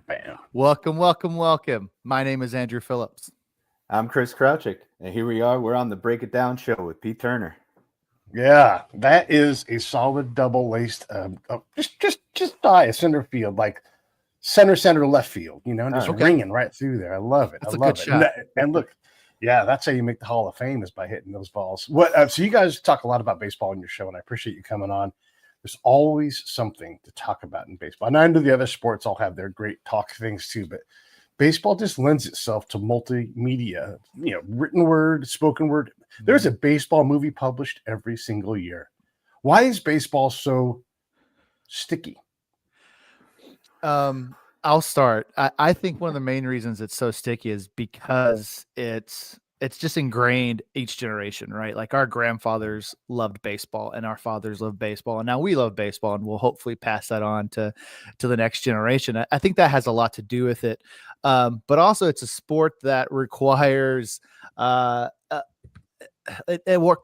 bam. Welcome, welcome, welcome. My name is Andrew Phillips. I'm Chris Crouchick, and here we are. We're on the Break It Down show with Pete Turner. Yeah, that is a solid double-laced, just die a center field, like center, left field, just ringing right through there. I love it. That's I a love good it. shot. And look, yeah, that's how you make the Hall of Fame is by hitting those balls. So you guys talk a lot about baseball in your show, and I appreciate you coming on. There's always something to talk about in baseball. And I know the other sports all have their great talk things too, but baseball just lends itself to multimedia, written word, spoken word. There's a baseball movie published every single year. Why is baseball so sticky? I'll start. I think one of the main reasons it's so sticky is because it's just ingrained each generation, right? Like our grandfathers loved baseball and our fathers loved baseball, and now we love baseball, and we'll hopefully pass that on to the next generation. I think that has a lot to do with it. But also it's a sport that requires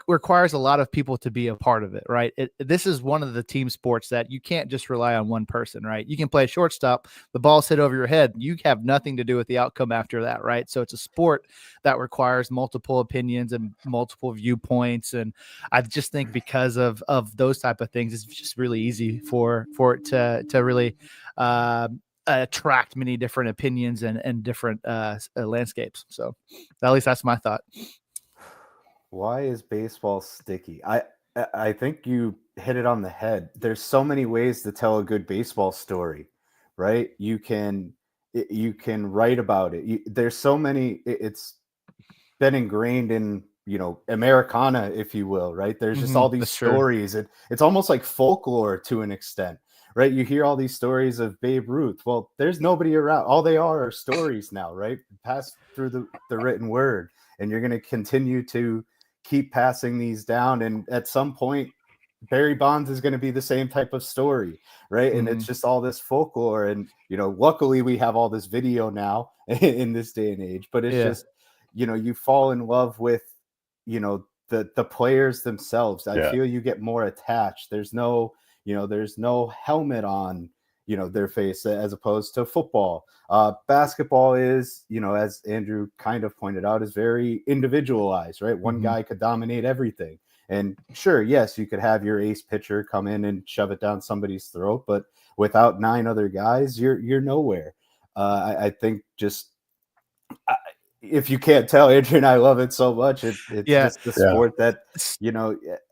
requires a lot of people to be a part of it, right? This is one of the team sports that you can't just rely on one person, right? You can play shortstop, the ball's hit over your head, you have nothing to do with the outcome after that, right? So it's a sport that requires multiple opinions and multiple viewpoints, and I just think because of those type of things, it's just really easy for it to really attract many different opinions and different landscapes. So at least that's my thought. Why is baseball sticky? I think you hit it on the head. There's so many ways to tell a good baseball story, right? You can write about it. There's so many. It's been ingrained in Americana, if you will, right? There's just all these stories. It's almost like folklore to an extent, right? You hear all these stories of Babe Ruth. Well, there's nobody around. All they are stories now, right? Passed through the written word, and you're going to continue to keep passing these down, and at some point Barry Bonds is going to be the same type of story, right? And it's just all this folklore, and luckily we have all this video now in this day and age, but it's just you fall in love with the players themselves. I feel you get more attached. There's no helmet on their face, as opposed to football. Basketball is, as Andrew kind of pointed out, is very individualized, right? One guy could dominate everything. And sure, yes, you could have your ace pitcher come in and shove it down somebody's throat, but without 9 other guys, you're nowhere. I think if you can't tell, Andrew and I love it so much. It's just the sport that,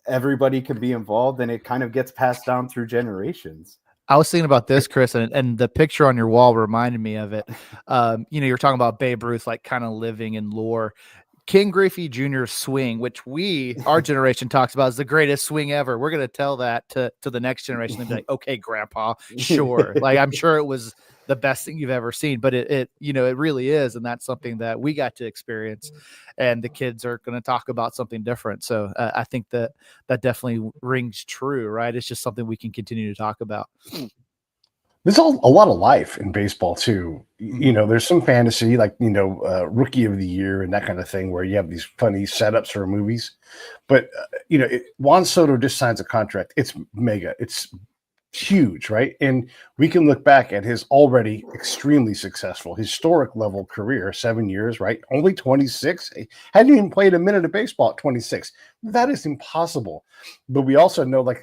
everybody can be involved, and it kind of gets passed down through generations. I was thinking about this, Chris, and the picture on your wall reminded me of it. You're talking about Babe Ruth, like kind of living in lore. King Griffey Jr.'s swing, which our generation talks about as the greatest swing ever. We're going to tell that to the next generation and be like, okay, Grandpa, sure. Like, I'm sure it was the best thing you've ever seen, but it really is. And that's something that we got to experience, and the kids are going to talk about something different. So I think that definitely rings true, right? It's just something we can continue to talk about. There's a lot of life in baseball too. There's some fantasy, like, rookie of the year and that kind of thing, where you have these funny setups for movies. But, Juan Soto just signs a contract. It's mega. It's huge, right? And we can look back at his already extremely successful, historic level career, 7 years, right? Only 26. He hadn't even played a minute of baseball at 26. That is impossible. But we also know, like,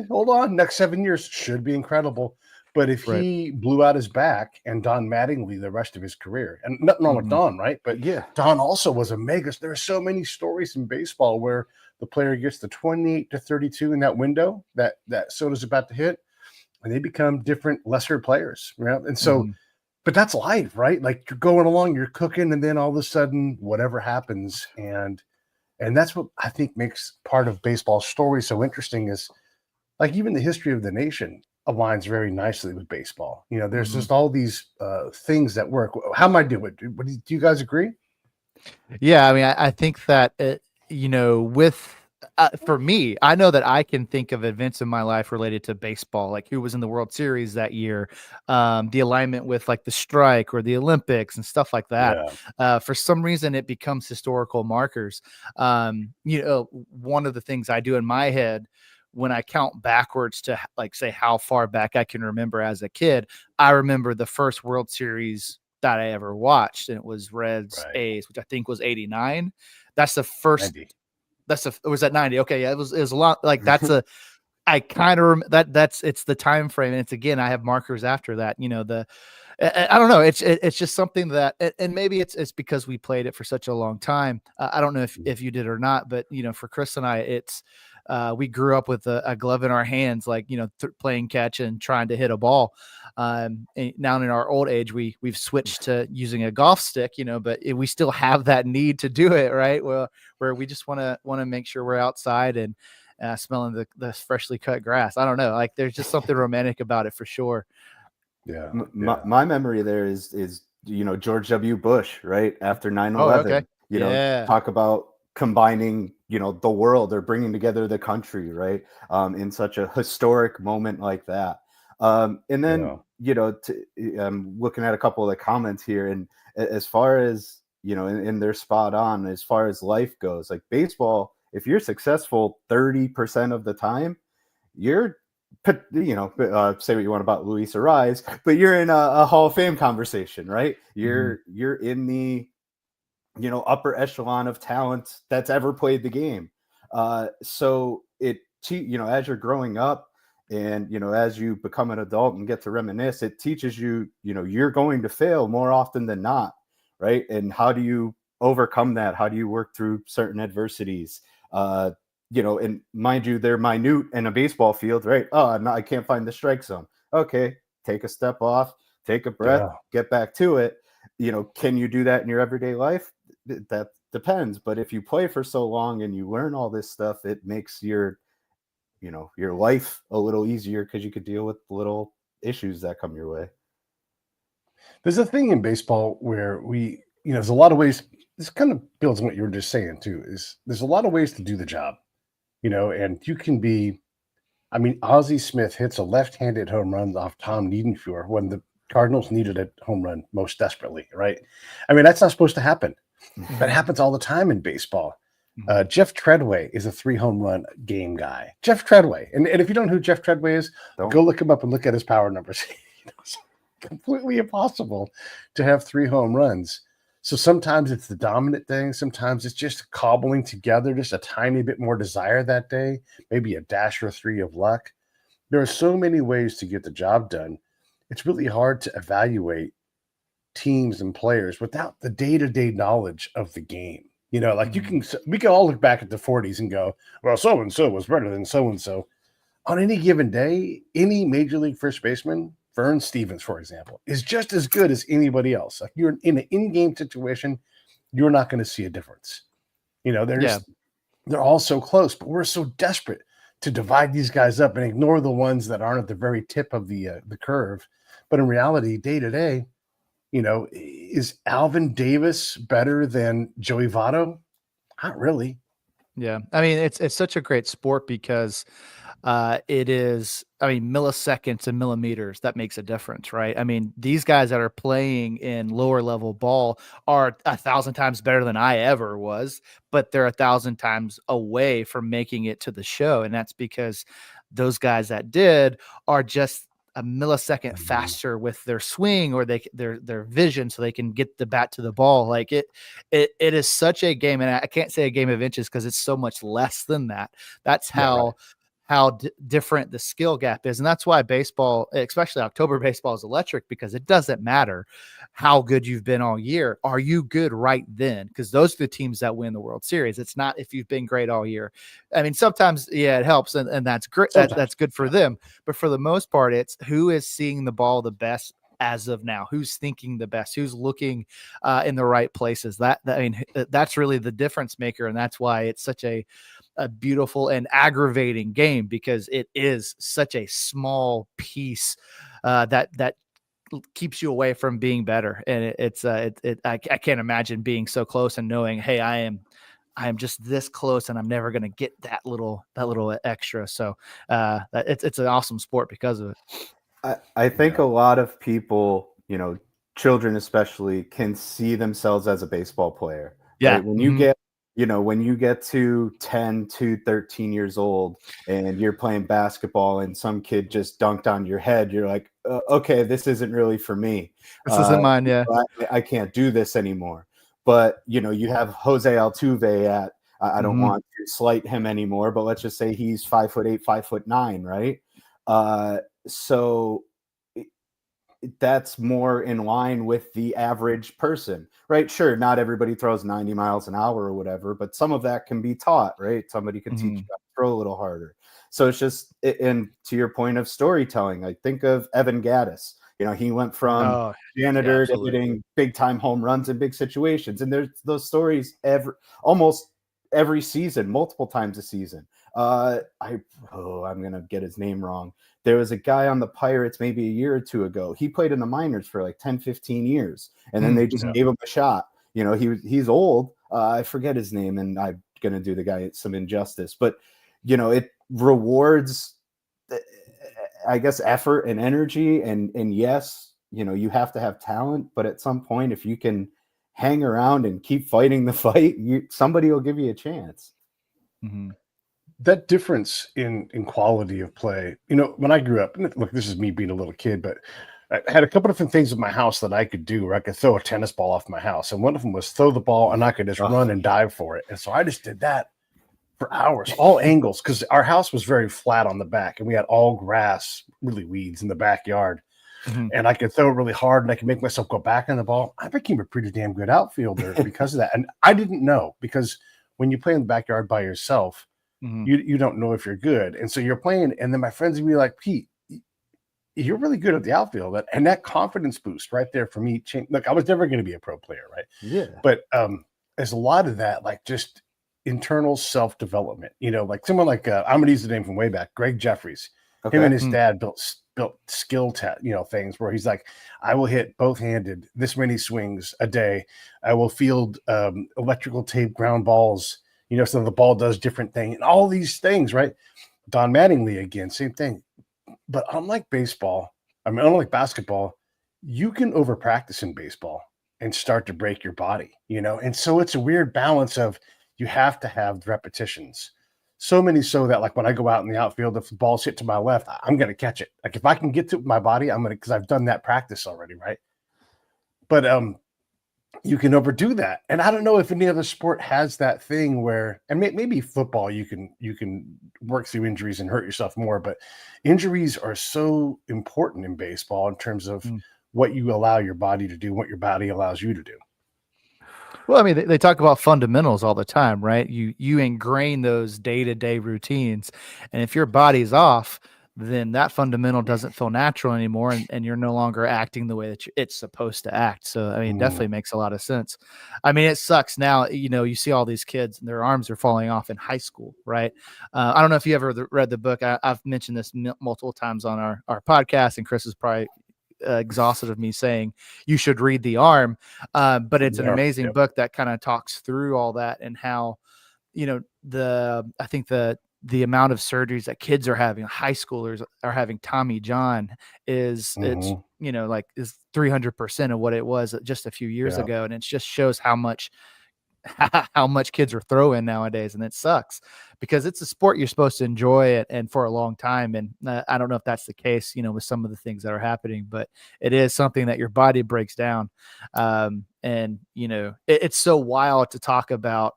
hold on, next 7 years should be incredible. But if he blew out his back, and Don Mattingly the rest of his career, and nothing wrong with Don, right? But Don also was a mega. There are so many stories in baseball where the player gets the 28 to 32 in that window that Soto's about to hit, and they become different, lesser players, right? And so, but that's life, right? Like, you're going along, you're cooking, and then all of a sudden, whatever happens, and that's what I think makes part of baseball's story so interesting. Is like, even the history of the nation aligns very nicely with baseball. There's just all these things that work. How am I doing? Do you guys agree? Yeah, I mean, I think that with for me, I know that I can think of events in my life related to baseball, like who was in the World Series that year, the alignment with like the strike or the Olympics and stuff like that. For some reason, it becomes historical markers. One of the things I do in my head when I count backwards to like say how far back I can remember as a kid, I remember the first World Series that I ever watched, and it was Reds A's, which I think was 89. That's the first. 90. Or was that 90? Okay, yeah, it was a lot. Like that's a. I kind of that's it's the time frame, and it's again I have markers after that. You know, I don't know. It's just something that, and maybe it's because we played it for such a long time. I don't know if you did or not, but you know, for Chris and I, it's we grew up with a glove in our hands, like, you know, playing catch and trying to hit a ball. And now in our old age, we've switched to using a golf stick, you know, but we still have that need to do it, right? Well, where we just want to make sure we're outside and smelling the freshly cut grass. I don't know, like there's just something romantic about it for sure. Yeah. My memory there is you know, George W. Bush, right after 9/11. Oh, okay. You know, talk about combining, you know, the world or bringing together the country, right? In such a historic moment like that. And then, you know, I'm looking at a couple of the comments here, and as far as, you know, and they're spot on as far as life goes, like baseball, if you're successful 30% of the time, you're, you know, say what you want about Luis Ariz, but you're in a Hall of Fame conversation, right? You're in the, you know, upper echelon of talent that's ever played the game. So you know, as you're growing up and, you know, as you become an adult and get to reminisce, it teaches you, you know, you're going to fail more often than not, right? And how do you overcome that? How do you work through certain adversities? You know, and mind you, they're minute in a baseball field, right? Oh, no, I can't find the strike zone. Okay, take a step off, take a breath, get back to it. You know, can you do that in your everyday life? That depends. But if you play for so long and you learn all this stuff, it makes your, you know, your life a little easier because you could deal with little issues that come your way. There's a thing in baseball where you know, there's a lot of ways. This kind of builds on what you were just saying too. Is there's a lot of ways to do the job, you know, and you can be. I mean, Ozzie Smith hits a left-handed home run off Tom Niedenfuhr when the Cardinals needed a home run most desperately, right? I mean, that's not supposed to happen. That happens all the time in baseball. Jeff Treadway is a 3 home run game guy. Jeff Treadway. And if you don't know who Jeff Treadway is, go look him up and look at his power numbers. You know, it's completely impossible to have 3 home runs. So sometimes it's the dominant thing. Sometimes it's just cobbling together just a tiny bit more desire that day, maybe a dash or 3 of luck. There are so many ways to get the job done. It's really hard to evaluate teams and players without the day-to-day knowledge of the game. You know, like we can all look back at the 40s and go, well, so-and-so was better than so-and-so. On any given day, any major league first baseman, Vern Stevens, for example, is just as good as anybody else. Like you're in an in-game situation, you're not going to see a difference. You know, they're all so close, but we're so desperate to divide these guys up and ignore the ones that aren't at the very tip of the curve. But in reality, day to day, you know, is Alvin Davis better than Joey Votto? Not really. Yeah. I mean, it's such a great sport because it is, I mean, milliseconds and millimeters, that makes a difference, right? I mean, these guys that are playing in lower level ball are 1,000 times better than I ever was, but they're 1,000 times away from making it to the show. And that's because those guys that did are just a millisecond faster with their swing or their vision, so they can get the bat to the ball. Like it is such a game, and I can't say a game of inches because it's so much less than that. That's how different the skill gap is. And that's why baseball, especially October baseball, is electric, because it doesn't matter how good you've been all year. Are you good right then? Because those are the teams that win the World Series. It's not if you've been great all year. I mean, sometimes, yeah, it helps, and that's great. That's good for them. But for the most part, it's who is seeing the ball the best as of now, who's thinking the best, who's looking in the right places. I mean, that's really the difference maker. And that's why it's such a beautiful and aggravating game, because it is such a small piece that keeps you away from being better. And I can't imagine being so close and knowing, hey, I am just this close and I'm never going to get that little extra. So it's an awesome sport because of it. I think a lot of people, you know, children especially, can see themselves as a baseball player. Yeah. Right? When you get when you get to 10 to 13 years old and you're playing basketball and some kid just dunked on your head, you're like, okay, this isn't really for me. This isn't mine. Yeah. I can't do this anymore. But, you have Jose Altuve at, I don't want to slight him anymore, but let's just say he's 5'8", 5'9", right? So that's more in line with the average person, right? Sure, not everybody throws 90 miles an hour or whatever, but some of that can be taught, right? Somebody can teach you how to throw a little harder. So it's just, and to your point of storytelling, I think of Evan Gaddis. He went from janitor to hitting big time home runs in big situations. And there's those stories almost every season, multiple times a season. I'm going to get his name wrong. There was a guy on the Pirates maybe a year or two ago. He played in the minors for like 10, 15 years. And then they just gave him a shot. He's old. I forget his name, and I'm going to do the guy some injustice. But, it rewards, I guess, effort and energy. And yes, you have to have talent. But at some point, if you can hang around and keep fighting the fight, somebody will give you a chance. Mm-hmm. That difference in quality of play, when I grew up, look, this is me being a little kid, but I had a couple different things in my house that I could do, where I could throw a tennis ball off my house. And one of them was throw the ball and I could just run and dive for it. And so I just did that for hours, all angles, because our house was very flat on the back and we had all grass, really weeds in the backyard. And I could throw it really hard and I could make myself go back on the ball. I became a pretty damn good outfielder because of that. And I didn't know, because when you play in the backyard by yourself, you don't know if you're good. And so you're playing, and then my friends would be like, Pete, you're really good at the outfield. And that confidence boost right there for me changed. Look, I was never going to be a pro player, right? Yeah. But there's a lot of that, like just internal self-development, like someone like, I'm going to use the name from way back, Greg Jeffries. Him and his dad built skill things where he's like, I will hit both-handed this many swings a day. I will field electrical tape ground balls, so the ball does different things and all these things, right? Don Mattingly again, same thing. But unlike basketball, you can over practice in baseball and start to break your body, and so it's a weird balance of, you have to have repetitions. So many so that, like, when I go out in the outfield, if the ball's hit to my left, I'm going to catch it. Like, if I can get to my body, I'm going to, because I've done that practice already, right? But you can overdo that. And I don't know if any other sport has that thing where, and maybe football, you can work through injuries and hurt yourself more, but injuries are so important in baseball in terms of what you allow your body to do, what your body allows you to do. Well, I mean, they talk about fundamentals all the time, right? You ingrain those day-to-day routines. And if your body's off, then that fundamental doesn't feel natural anymore. And you're no longer acting the way that it's supposed to act. So, I mean, it definitely makes a lot of sense. I mean, it sucks now, you see all these kids and their arms are falling off in high school, right? I don't know if you ever read the book. I've mentioned this multiple times on our podcast, and Chris is probably exhausted of me saying you should read The Arm, but it's an amazing book that kind of talks through all that and how, I think the amount of surgeries that kids are having, high schoolers are having Tommy John it's like is 300% of what it was just a few years ago. And it just shows how much kids are throwing nowadays. And it sucks because it's a sport you're supposed to enjoy it and for a long time. And I don't know if that's the case, with some of the things that are happening, but it is something that your body breaks down. It's so wild to talk about,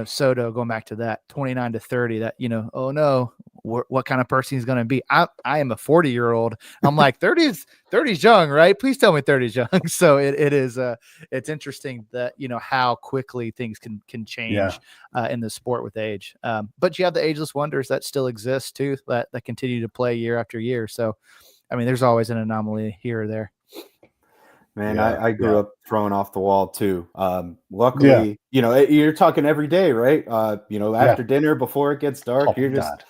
Soto, going back to that 29 to 30, that, oh no, what kind of person he's going to be. I am a 40-year-old. I'm like 30's young, right? Please tell me 30's young. So it is, it's interesting that, how quickly things can change in the sport with age. But you have the ageless wonders that still exist too, that continue to play year after year. So, I mean, there's always an anomaly here or there. Man, I grew up throwing off the wall too. Luckily, you're talking every day, right? After dinner, before it gets dark, you're just,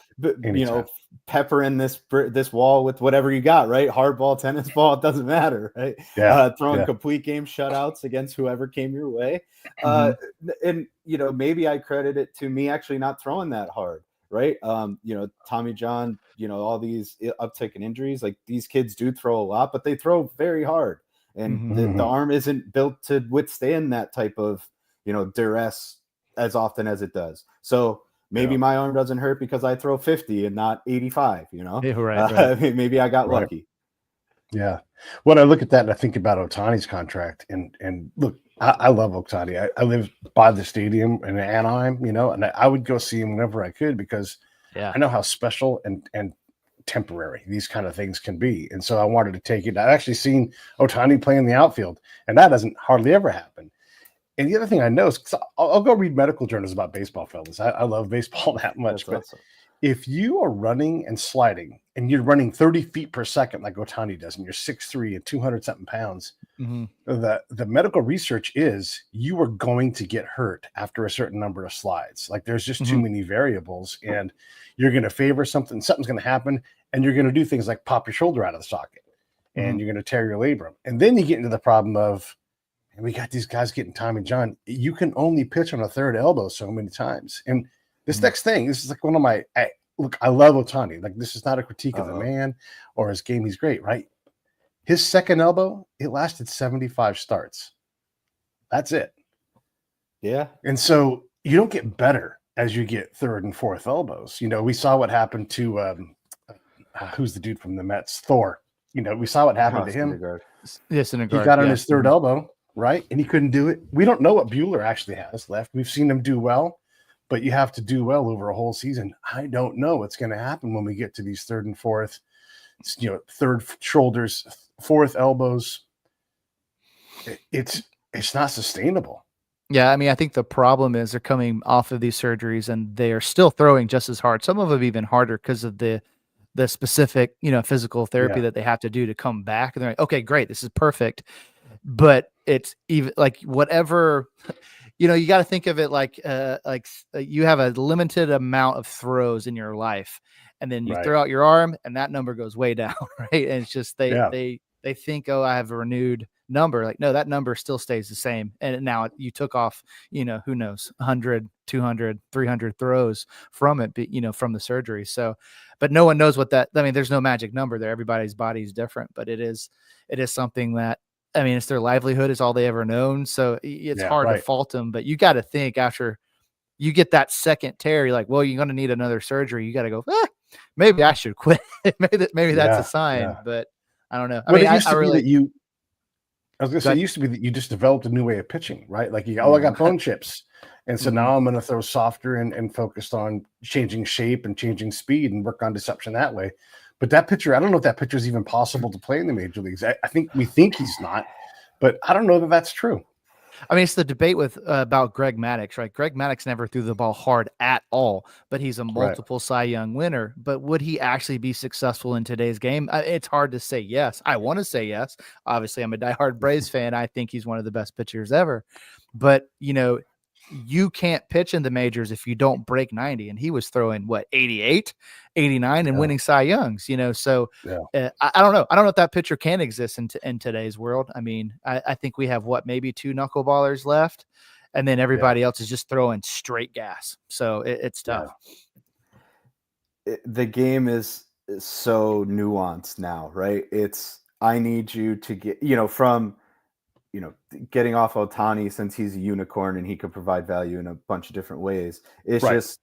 peppering this wall with whatever you got, right? Hardball, tennis ball, it doesn't matter, right? Throwing complete game shutouts against whoever came your way. And, maybe I credit it to me actually not throwing that hard, right? Tommy John, all these uptick in injuries, like these kids do throw a lot, but they throw very hard. And the arm isn't built to withstand that type of, duress as often as it does. So maybe my arm doesn't hurt because I throw 50 and not 85, you know? Yeah, right. Maybe I got lucky. Yeah. When I look at that and I think about Otani's contract, and look, I love Otani. I live by the stadium in Anaheim, you know, and I would go see him whenever I could because I know how special and temporary these kind of things can be. And so I wanted to take it. I've actually seen Otani play in the outfield, and that doesn't hardly ever happen. And the other thing I know is, 'cause I'll go read medical journals about baseball, fellas. I love baseball that much. But Awesome. if you are running and sliding and you're running 30 feet per second like Otani does, and you're 6'3" and 200 something pounds, the medical research is you are going to get hurt after a certain number of slides. Like there's just too many variables, and you're going to favor something, something's going to happen, and you're going to do things like pop your shoulder out of the socket, and you're going to tear your labrum. And then you get into the problem of, and we got these guys getting Tommy John. You can only pitch on a third elbow so many times. And this next thing, this is like one of my, look, I love Otani. Like this is not a critique of the man or his game. He's great, right? His second elbow, it lasted 75 starts. That's it. Yeah. And so you don't get better as you get third and fourth elbows. You know, we saw what happened to, who's the dude from the Mets? Thor. You know, we saw what happened to him. Yes, he got on his third elbow, right? And he couldn't do it. We don't know what Buehler actually has left. We've seen him do well, but you have to do well over a whole season. I don't know what's going to happen when we get to these third and fourth, you know, third shoulders, fourth elbows. It's not sustainable. Yeah, I mean, I think the problem is they're coming off of these surgeries and they are still throwing just as hard. Some of them even harder because of the specific, you know, physical therapy that they have to do to come back. And they're like, okay, great, this is perfect. But it's even like whatever, you know, you got to think of it like you have a limited amount of throws in your life, and then you throw out your arm, and that number goes way down, right? And it's just they think, oh, I have a renewed number. Like, no, that number still stays the same. And now you took off, you know, who knows, 100, 200, 300 throws from it, you know, from the surgery. So, but no one knows what that. I mean, there's no magic number there. Everybody's body is different, but it is something that. I mean, it's their livelihood, is all they ever known. So it's hard to fault them, but you got to think after you get that second tear, you're like, well, you're going to need another surgery. You got to go, maybe I should quit. maybe that's a sign, but I don't know. I mean, I was going to say, it used to be that you just developed a new way of pitching, right? Like, I got bone chips. And so now I'm going to throw softer and focused on changing shape and changing speed and work on deception that way. But that pitcher, I don't know if that pitcher is even possible to play in the major leagues. I think we think he's not, but I don't know that that's true. I mean, it's the debate with about Greg Maddux, right? Greg Maddux never threw the ball hard at all, but he's a multiple Cy Young winner. But would he actually be successful in today's game? It's hard to say yes. I want to say yes. Obviously, I'm a diehard Braves fan. I think he's one of the best pitchers ever. But, you know, you can't pitch in the majors if you don't break 90. And he was throwing 88, 89 and winning Cy Youngs, you know? So I don't know. I don't know if that pitcher can exist in today's world. I mean, I think we have maybe 2 knuckleballers left, and then everybody else is just throwing straight gas. So it's tough. The game is so nuanced now, right? I need you to get, you know, from, you know, getting off Otani since he's a unicorn and he could provide value in a bunch of different ways. It's just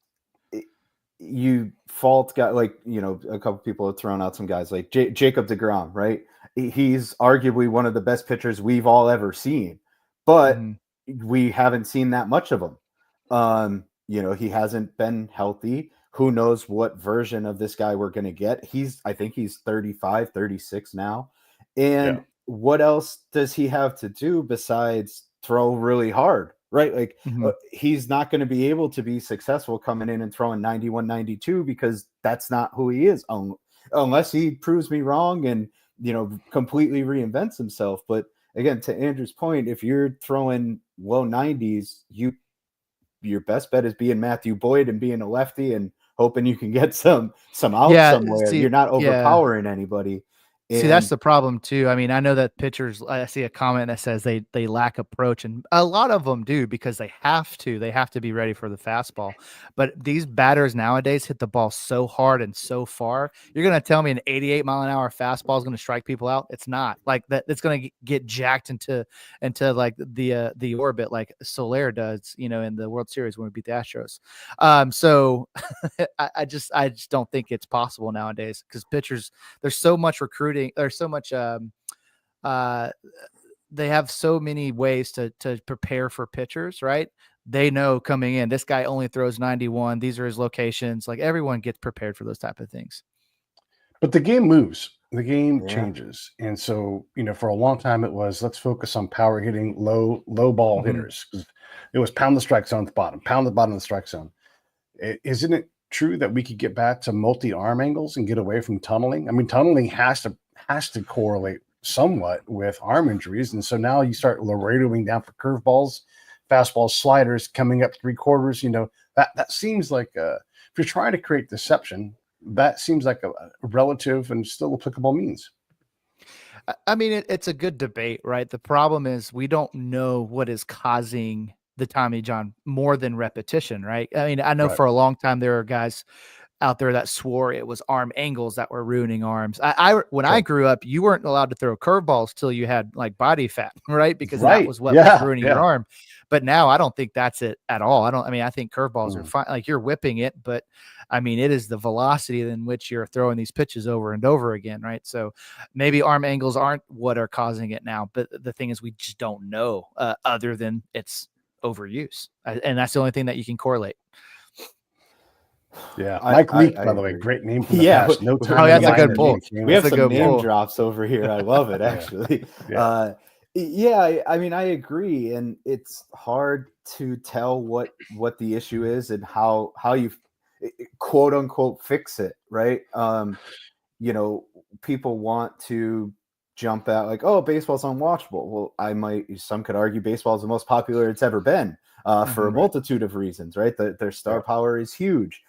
you fault guy, like, you know, a couple people have thrown out some guys like Jacob deGrom, right? He's arguably one of the best pitchers we've all ever seen, but we haven't seen that much of him. You know, he hasn't been healthy. Who knows what version of this guy we're going to get? I think he's 35, 36 now. And what else does he have to do besides throw really hard, right? Like he's not going to be able to be successful coming in and throwing 91, 92 because that's not who he is, unless he proves me wrong and, you know, completely reinvents himself. But again, to Andrew's point, if you're throwing low 90s, your best bet is being Matthew Boyd and being a lefty and hoping you can get some out somewhere. You're not overpowering anybody. See, that's the problem too. I mean, I know that pitchers, I see a comment that says they lack approach, and a lot of them do because they have to be ready for the fastball. But these batters nowadays hit the ball so hard and so far. You're going to tell me an 88-mile-an-hour fastball is going to strike people out? It's not. Like that. It's going to get jacked into like the orbit like Soler does, in the World Series when we beat the Astros. So I just don't think it's possible nowadays because pitchers, there's so much recruiting. There's so much they have so many ways to prepare for pitchers, right? They know coming in, this guy only throws 91. These are his locations. Like everyone gets prepared for those type of things. But the game moves. The game changes. And so, for a long time it was, let's focus on power hitting, low ball hitters. It was pound the strike zone at the bottom, pound the bottom of the strike zone. Isn't it true that we could get back to multi-arm angles and get away from tunneling? I mean, tunneling has to correlate somewhat with arm injuries. And so now you start radioing down for curveballs, fastballs, sliders coming up 3/4. That seems like if you're trying to create deception, that seems like a relative and still applicable means. I mean, it's a good debate, right? The problem is we don't know what is causing the Tommy John more than repetition, right? I mean, I know for a long time there are guys out there that swore it was arm angles that were ruining arms. When I grew up, you weren't allowed to throw curveballs till you had like body fat, right? Because that was what was ruining your arm. But now I don't think that's it at all. I think curveballs are fine. Like you're whipping it, but I mean, it is the velocity in which you're throwing these pitches over and over again, right? So maybe arm angles aren't what are causing it now, but the thing is we just don't know other than it's overuse. And that's the only thing that you can correlate. Yeah, Mike Leake, by the way, great name for the past. No time. Oh, that's a good pull. We have some name drops over here. I love it, actually. I mean, I agree, and it's hard to tell what the issue is and how you quote unquote fix it, right? People want to jump out like, oh, baseball's unwatchable. Well, some could argue baseball is the most popular it's ever been for a multitude of reasons, right? Their star power is huge.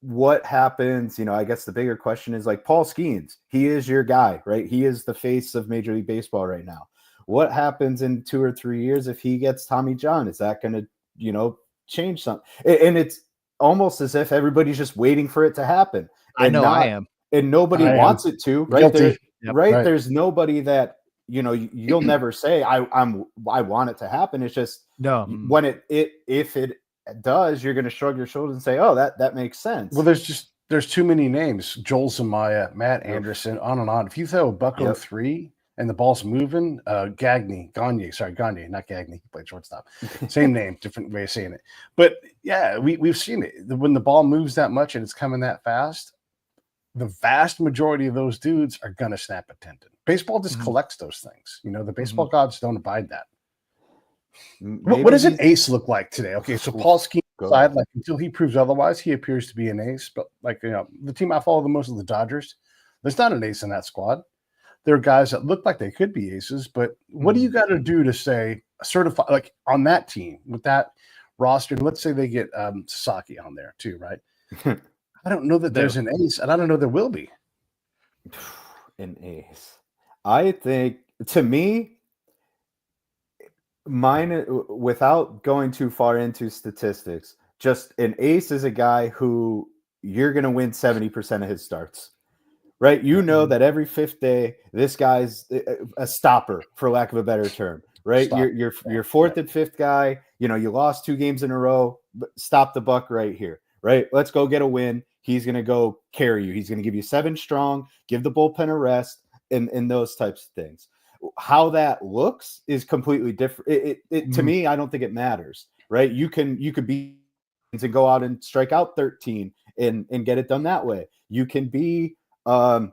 What happens, I guess the bigger question is like Paul Skeens, he is your guy, right? He is the face of Major League Baseball right now. What happens in 2 or 3 years if he gets Tommy John? Is that going to, change something? And it's almost as if everybody's just waiting for it to happen. I know I am. And nobody wants it to, right? There's nobody that, you'll never say, I want it to happen. It's just when if it does, you're going to shrug your shoulders and say, oh, that makes sense. Well, there's too many names. Joel Zamaya, Matt Anderson, on and on. If you throw a buck 03 and the ball's moving, Gagne, not Gagne, he played shortstop. Same name, different way of saying it. But yeah, we've seen it. When the ball moves that much and it's coming that fast, the vast majority of those dudes are going to snap a tendon. Baseball just collects those things. The baseball gods don't abide that. What does an ace look like today? Okay, so Paul Skeens side, like until he proves otherwise, he appears to be an ace. But the team I follow the most is the Dodgers. There's not an ace in that squad. There are guys that look like they could be aces, but what do you got to do to say certify like on that team with that roster? Let's say they get Sasaki on there too, right? I don't know that there's an ace, and I don't know there will be an ace. I think to me, mine, without going too far into statistics, just an ace is a guy who you're going to win 70% of his starts, right? You know that every fifth day, this guy's a stopper, for lack of a better term, right? Your fourth and fifth guy, you lost 2 games in a row, but stop the buck right here, right? Let's go get a win. He's going to go carry you. He's going to give you 7 strong, give the bullpen a rest, and those types of things. How that looks is completely different. To me, I don't think it matters, right? You could be and go out and strike out 13 and get it done that way. You can be, I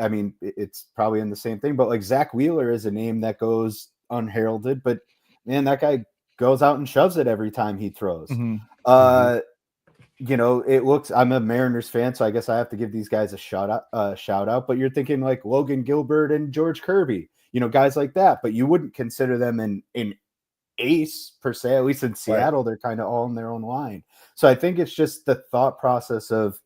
mean, it's probably in the same thing, but like Zach Wheeler is a name that goes unheralded, but man, that guy goes out and shoves it every time he throws. It looks, I'm a Mariners fan, so I guess I have to give these guys a shout out, but you're thinking like Logan Gilbert and George Kirby, guys like that, but you wouldn't consider them an ace per se. At least in Seattle, they're kind of all in their own line. So I think it's just the thought process of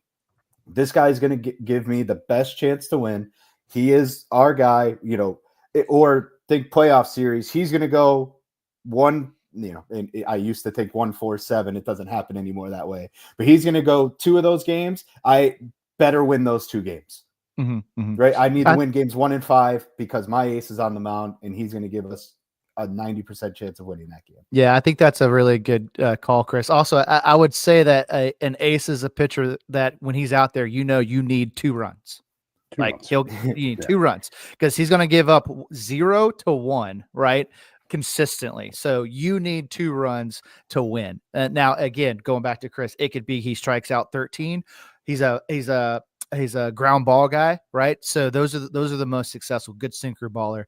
This guy's going to give me the best chance to win. He is our guy, or think playoff series. He's going to go one, and I used to think 1-4-7. It doesn't happen anymore that way, but he's going to go 2 of those games. I better win those 2 games. Right. I need to win games 1 and 5 because my ace is on the mound and he's going to give us a 90% chance of winning that game. Yeah, I think that's a really good call, Chris. Also, I would say that an ace is a pitcher that when he's out there, you need 2 runs. You need 2 runs because he's going to give up 0 to 1, right? Consistently. So you need 2 runs to win. Now, again, going back to Chris, it could be he strikes out 13. He's a ground ball guy, right? So those are the most successful, good sinker baller.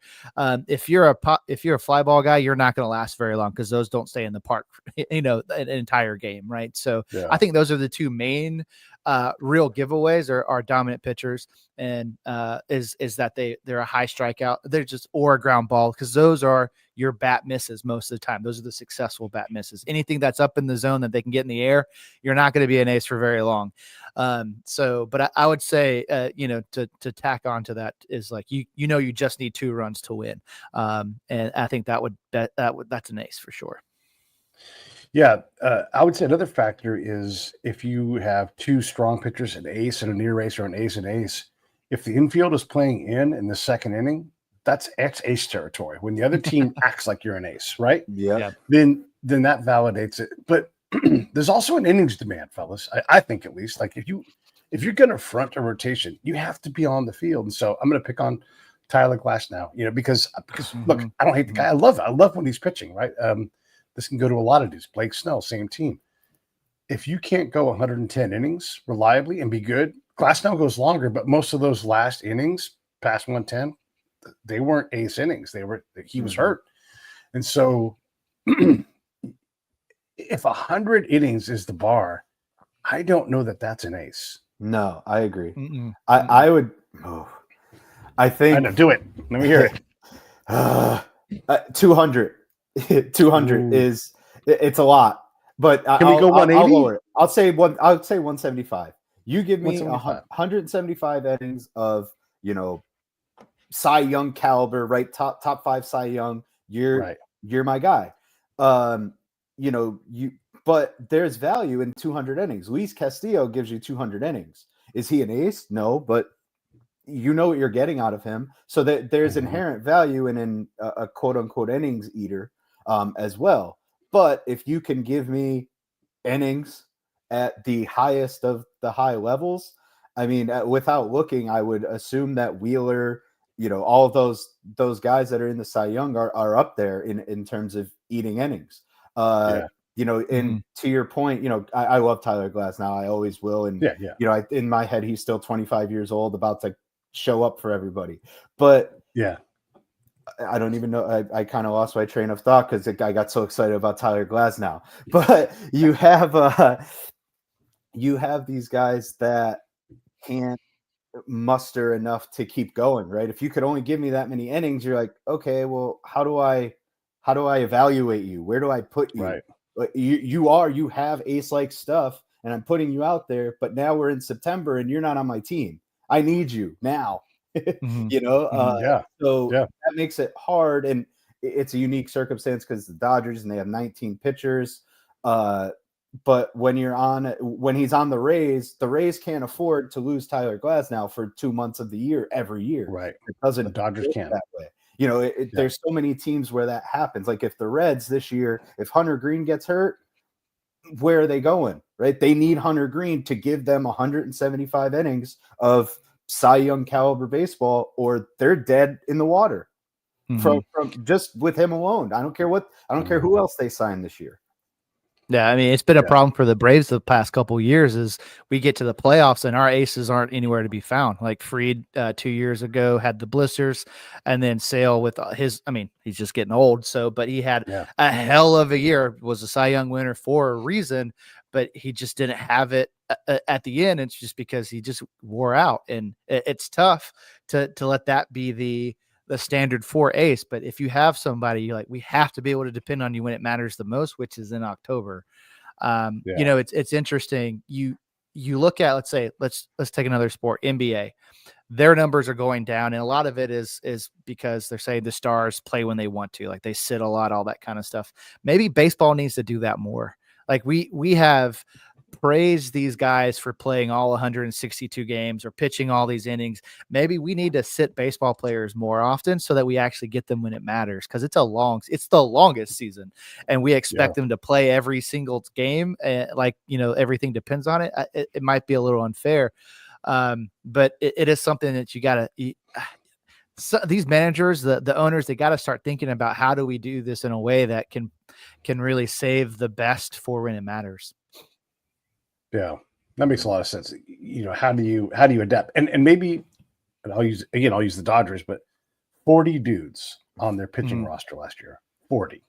If you're a fly ball guy, you're not going to last very long because those don't stay in the park, an entire game, right? So I think those are the 2 main real giveaways are dominant pitchers, and is that they're a high strikeout, they're just or a ground ball, because those are your bat misses most of the time. Those are the successful bat misses. Anything that's up in the zone that they can get in the air, you're not going to be an ace for very long. But I would say, to tack on to that is like, you just need 2 runs to win. And I think that's an ace for sure. Yeah. I would say another factor is if you have 2 strong pitchers, an ace and a near ace, or an ace and ace, if the infield is playing in the second inning, that's ace territory. When the other team acts like you're an ace, right? Yeah. Then that validates it. But there's also an innings demand, fellas. I think, at least, like if you're going to front a rotation, you have to be on the field. And so I'm going to pick on Tyler Glass now, because look, I don't hate the guy. I love it. I love when he's pitching, right? This can go to a lot of dudes. Blake Snell, same team. If you can't go 110 innings reliably and be good, Glass now goes longer, but most of those last innings past 110, they weren't ace innings. He was hurt. And so if 100 innings is the bar, I don't know that that's an ace. No, I agree. I would. I think. I know. Do it. Let me hear it. 200. 200 is it's a lot, but can we go 180? I'll lower it. I'll say 175. You give me 175 innings of Cy Young caliber, right? Top 5 Cy Young. You're my guy. But there's value in 200 innings. Luis Castillo gives you 200 innings. Is he an ace? No, but you know what you're getting out of him. So that there's inherent value in a quote unquote innings eater as well. But if you can give me innings at the highest of the high levels, I mean, without looking, I would assume that Wheeler, all of those guys that are in the Cy Young are up there in terms of eating innings. And to your point, I love Tyler Glass now. I always will. And, in my head, he's still 25 years old, about to show up for everybody. But I don't even know. I kind of lost my train of thought because I got so excited about Tyler Glass now. But you have these guys that can't muster enough to keep going, right? If you could only give me that many innings, you're like, okay, well, how do I evaluate you? Where do I put you? Right. You have ace-like stuff, and I'm putting you out there, but now we're in September and you're not on my team. I need you now. So that makes it hard, and it's a unique circumstance because the Dodgers, and they have 19 pitchers. But when he's on the Rays can't afford to lose Tyler Glass now for 2 months of the year every year. Right. It doesn't. The Dodgers can't that way. There's so many teams where that happens. Like if the Reds this year, if Hunter Green gets hurt, where are they going? Right. They need Hunter Green to give them 175 innings of Cy Young caliber baseball, or they're dead in the water from just with him alone. I don't care who else they sign this year. Yeah, I mean, it's been a problem for the Braves the past couple of years is we get to the playoffs and our aces aren't anywhere to be found. Like Fried 2 years ago had the blisters, and then Sale with he's just getting old. So, but he had a hell of a year, was a Cy Young winner for a reason, but he just didn't have it at the end. It's just because he just wore out, and it's tough to let that be the standard for ace. But if you have somebody like, we have to be able to depend on you when it matters the most, which is in October. It's interesting. you look at, let's say, let's take another sport, NBA. Their numbers are going down, and a lot of it is because they're saying the stars play when they want to, like they sit a lot, all that kind of stuff. Maybe baseball needs to do that more. Like we have praised these guys for playing all 162 games or pitching all these innings. Maybe we need to sit baseball players more often so that we actually get them when it matters, because it's the longest season, and we expect them to play every single game. Like, everything depends on it. It might be a little unfair. But it is something that you gotta, so these managers, the owners, they got to start thinking about, how do we do this in a way that can really save the best for when it matters. Yeah, that makes a lot of sense. How do you adapt? And maybe, and I'll use the Dodgers, but 40 dudes on their pitching roster last year, 40.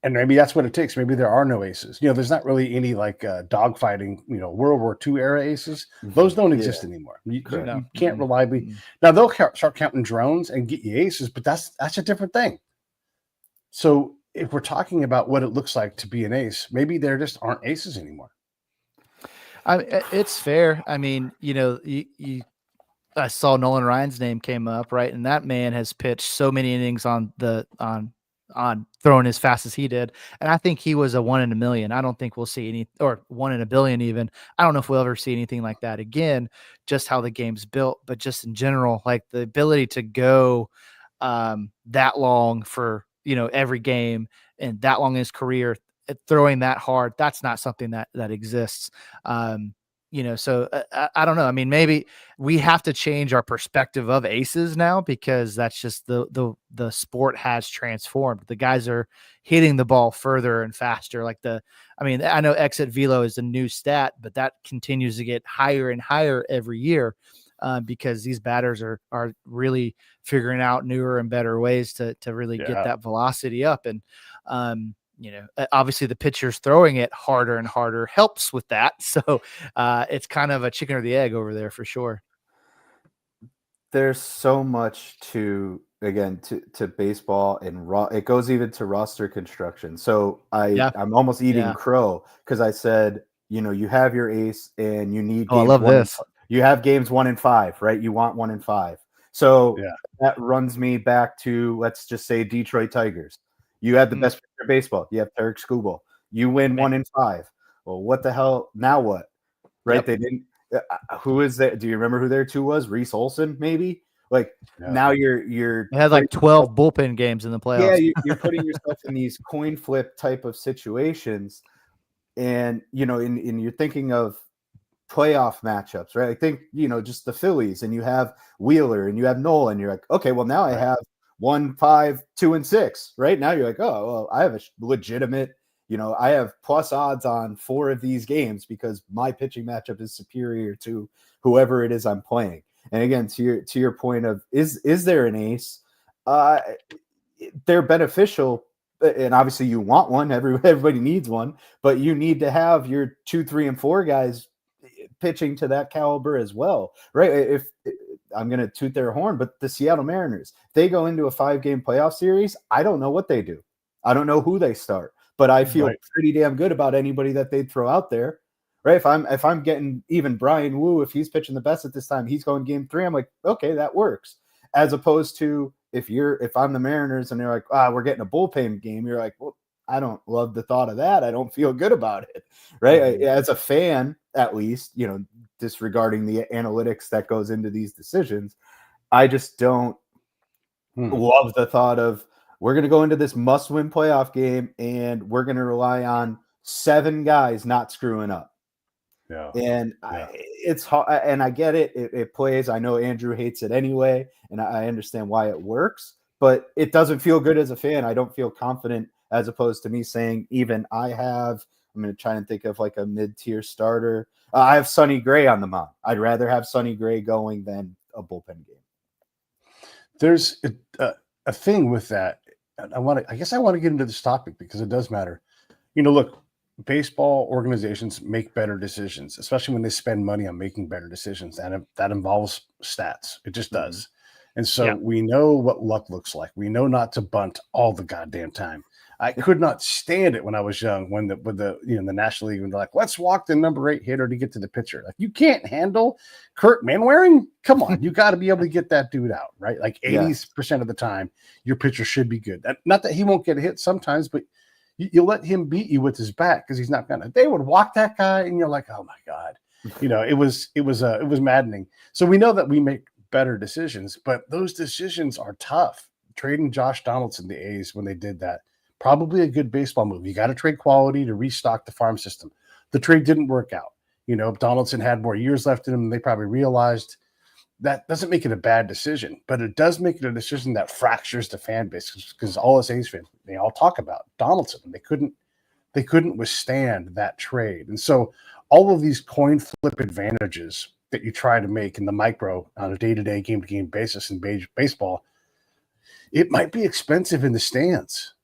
And maybe that's what it takes. Maybe there are no aces. There's not really any like dogfighting, World War II era aces. Those don't exist anymore. You can't reliably. Now they'll start counting drones and get you aces, but that's a different thing. So if we're talking about what it looks like to be an ace, maybe there just aren't aces anymore. It's fair. I mean, I saw Nolan Ryan's name came up, right? And that man has pitched so many innings on throwing as fast as he did. And I think he was a 1 in a million. I don't think we'll see any, or 1 in a billion even. I don't know if we'll ever see anything like that again, just how the game's built, but just in general, like the ability to go that long for, every game, and that long in his career, throwing that hard, that's not something that exists. So I don't know. I mean, maybe we have to change our perspective of aces now, because that's just the sport has transformed. The guys are hitting the ball further and faster. I know exit velo is a new stat, but that continues to get higher and higher every year, because these batters are really figuring out newer and better ways to really get that velocity up. And, obviously the pitcher's throwing it harder and harder helps with that. So it's kind of a chicken or the egg over there for sure. There's so much to baseball, and it goes even to roster construction. So I'm almost eating crow, because I said, you have your ace and you need. I love this. You have games 1 and 5, right? You want 1 and 5. So that runs me back to, let's just say, Detroit Tigers. You have the best pitcher in baseball. You have Tarek Skubal. You win 1 and 5. Well, what the hell? Now what? Right? Yep. They didn't. Who is that? Do you remember who their 2 was? Reese Olson, maybe. Now you're. They had like 12 bullpen games in the playoffs. Yeah, you're putting yourself in these coin flip type of situations, and and you're thinking of playoff matchups, right? I think just the Phillies, and you have Wheeler and you have Nolan. You're like, okay, well now I have 1, 5, 2, and 6. Right now you're like, oh, well, I have a legitimate, I have plus odds on 4 of these games because my pitching matchup is superior to whoever it is I'm playing. And again, to your point of is there an ace? They're beneficial, and obviously you want one. Everybody needs one, but you need to have your 2, 3, and 4 guys pitching to that caliber as well, right? If I'm going to toot their horn, but the Seattle Mariners, they go into a 5-game playoff series, I don't know what they do. I don't know who they start, but I feel pretty damn good about anybody that they'd throw out there, right? If I'm getting even Brian Wu, if he's pitching the best at this time, he's going game 3. I'm like, okay, that works. As opposed to if I'm the Mariners and they're like, we're getting a bullpen game, you're like, well, I don't love the thought of that. I don't feel good about it, right? As a fan, at least, disregarding the analytics that goes into these decisions, I just don't love the thought of, we're going to go into this must-win playoff game and we're going to rely on 7 guys not screwing up. Yeah. And it's hard, and I get it. It plays. I know Andrew hates it anyway, and I understand why it works, but it doesn't feel good as a fan. I don't feel confident, as opposed to me saying, I'm going to try and think of like a mid-tier starter. I have Sonny Gray on the mound. I'd rather have Sonny Gray going than a bullpen game. There's a thing with that. I guess I want to get into this topic because it does matter. Look, baseball organizations make better decisions, especially when they spend money on making better decisions. And that involves stats. It just does. Mm-hmm. And so we know what luck looks like. We know not to bunt all the goddamn time. I could not stand it when I was young, when the National League, when they're like, let's walk the number 8 hitter to get to the pitcher. Like, you can't handle Kurt Manwaring? Come on, you got to be able to get that dude out, right? Like 80% of the time, your pitcher should be good. Not that he won't get a hit sometimes, but you let him beat you with his bat because he's not gonna. They would walk that guy, and you're like, oh my god, it was maddening. So we know that we make better decisions, but those decisions are tough. Trading Josh Donaldson, the A's, when they did that, probably a good baseball move. You got to trade quality to restock the farm system. The trade didn't work out. Donaldson had more years left in him, and they probably realized that doesn't make it a bad decision, but it does make it a decision that fractures the fan base, because all us A's fans, they all talk about Donaldson, and they couldn't withstand that trade. And so all of these coin flip advantages that you try to make in the micro on a day-to-day, game-to-game basis in baseball, it might be expensive in the stands.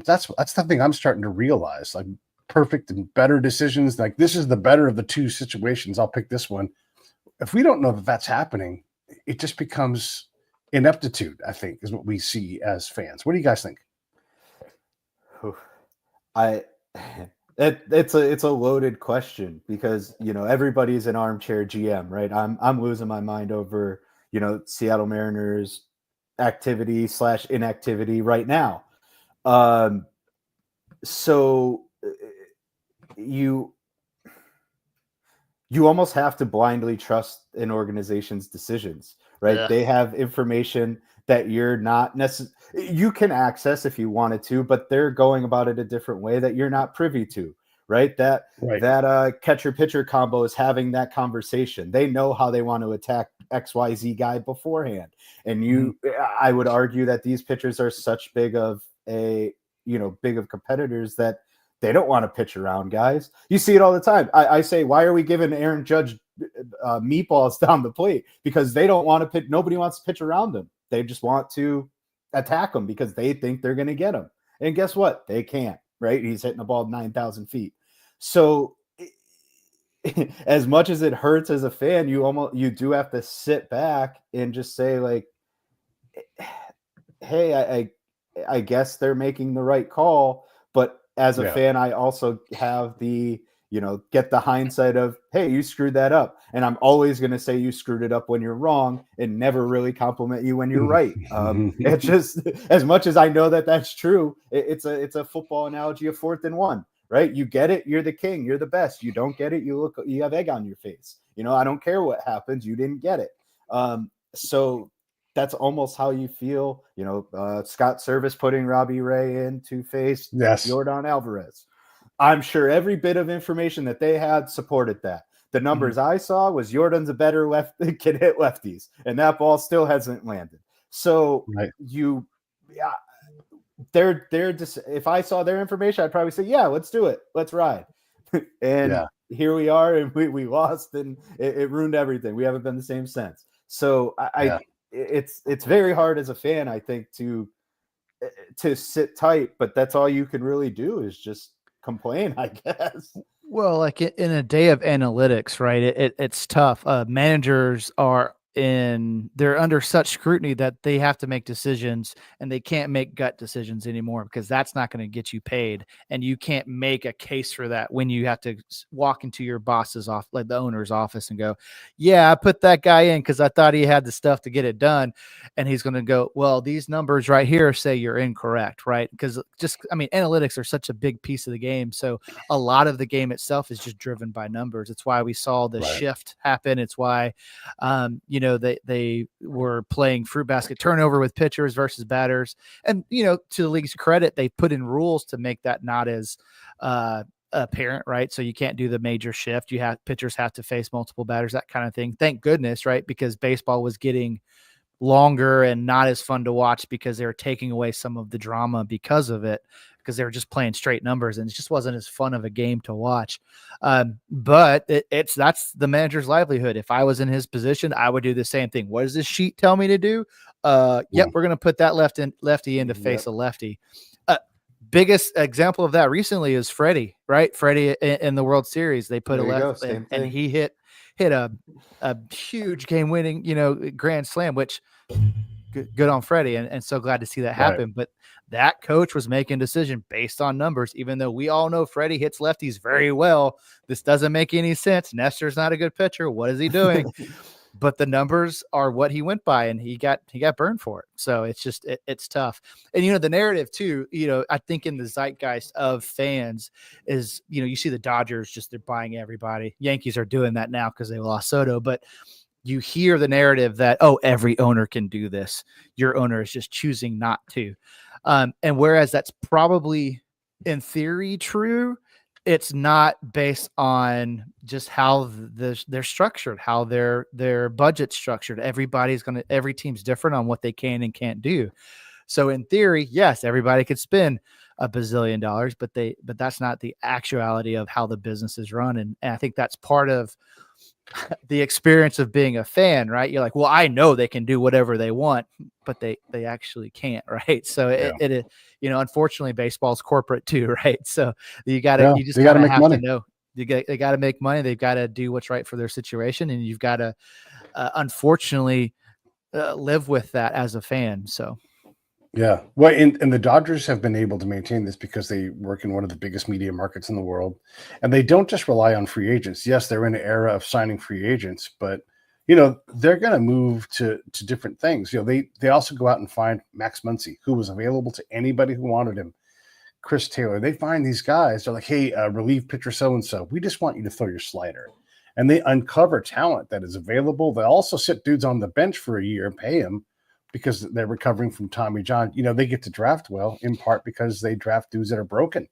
That's the thing I'm starting to realize. Like, perfect and better decisions, like this is the better of the two situations. I'll pick this one. If we don't know that that's happening, it just becomes ineptitude, I think, is what we see as fans. What do you guys think? It's a loaded question, because everybody's an armchair GM, right? I'm losing my mind over Seattle Mariners activity / inactivity right now. So you almost have to blindly trust an organization's decisions, right? Yeah. They have information that you're not you can access if you wanted to, but they're going about it a different way that you're not privy to, right? That catcher pitcher combo is having that conversation. They know how they want to attack XYZ guy beforehand. And I would argue that these pitchers are such big of competitors that they don't want to pitch around guys. You see it all the time. I say, why are we giving Aaron Judge meatballs down the plate? Because they don't want to pitch. Nobody wants to pitch around them. They just want to attack them because they think they're going to get him. And guess what? They can't, right? He's hitting the ball 9,000 feet. So as much as it hurts as a fan, you do have to sit back and just say, like, hey, I guess they're making the right call. But as a fan, I also have the, get the hindsight of, hey, you screwed that up. And I'm always going to say you screwed it up when you're wrong and never really compliment you when you're right. It's just, as much as I know that that's true, it's a football analogy of 4th and 1, right? You get it, you're the king, you're the best. You don't get it, you have egg on your face. I don't care what happens, you didn't get it. So that's almost how you feel. Scott Service putting Robbie Ray in to face Yordan Alvarez. I'm sure every bit of information that they had supported that. The numbers I saw was Jordan's a better can hit lefties, and that ball still hasn't landed. So they're just, if I saw their information, I'd probably say, yeah, let's do it. Let's ride. And here we are, and we lost, and it ruined everything. We haven't been the same since. So it's very hard as a fan, I think, to sit tight, but that's all you can really do is just complain, I guess. Well, like in a day of analytics, right? It's tough. Managers they're under such scrutiny that they have to make decisions, and they can't make gut decisions anymore, because that's not going to get you paid. And you can't make a case for that when you have to walk into your boss's office, like the owner's office, and go, yeah, I put that guy in because I thought he had the stuff to get it done. And he's going to go, well, these numbers right here say you're incorrect, right? Because analytics are such a big piece of the game. So a lot of the game itself is just driven by numbers. It's why we saw the shift happen. It's why, they were playing fruit basket turnover with pitchers versus batters. And, to the league's credit, they put in rules to make that not as apparent, right? So you can't do the major shift. Pitchers have to face multiple batters, that kind of thing. Thank goodness, right? Because baseball was getting longer and not as fun to watch, because they were taking away some of the drama because of it, because they were just playing straight numbers, and it just wasn't as fun of a game to watch. But that's the manager's livelihood. If I was in his position, I would do the same thing. What does this sheet tell me to do? Yep, we're going to put that lefty in to face a lefty. Biggest example of that recently is Freddie, right? Freddie in the World Series, they put a left, and he hit a huge game-winning, grand slam, which good on Freddie, and so glad to see that happen. But that coach was making a decision based on numbers, even though we all know Freddie hits lefties very well. This doesn't make any sense. Nestor's not a good pitcher. What is he doing? But the numbers are what he went by, and he got burned for it. So it's just it's tough. And the narrative too, I think in the zeitgeist of fans is, you see the Dodgers they're buying everybody. Yankees are doing that now because they lost Soto, but you hear the narrative that, oh, every owner can do this. Your owner is just choosing not to. And whereas that's probably in theory true, it's not based on just how they're structured, how their budget's structured. Every team's different on what they can and can't do. So in theory, yes, everybody could spend $1 bazillion, but that's not the actuality of how the business is run. And I think that's part of the experience of being a fan, right? You're like, well, I know they can do whatever they want, but they actually can't, right? So it unfortunately, baseball's corporate too, right? So you just gotta have money. To know they got to make money. They've got to do what's right for their situation, and you've got to unfortunately live with that as a fan. So. Yeah. Well, and the Dodgers have been able to maintain this because they work in one of the biggest media markets in the world. And they don't just rely on free agents. Yes, they're in an era of signing free agents, but they're going to move to different things. They also go out and find Max Muncy, who was available to anybody who wanted him. Chris Taylor. They find these guys. They're like, hey, relief pitcher so-and-so. We just want you to throw your slider. And they uncover talent that is available. They also sit dudes on the bench for a year and pay them, because they're recovering from Tommy John. They get to draft well in part because they draft dudes that are broken.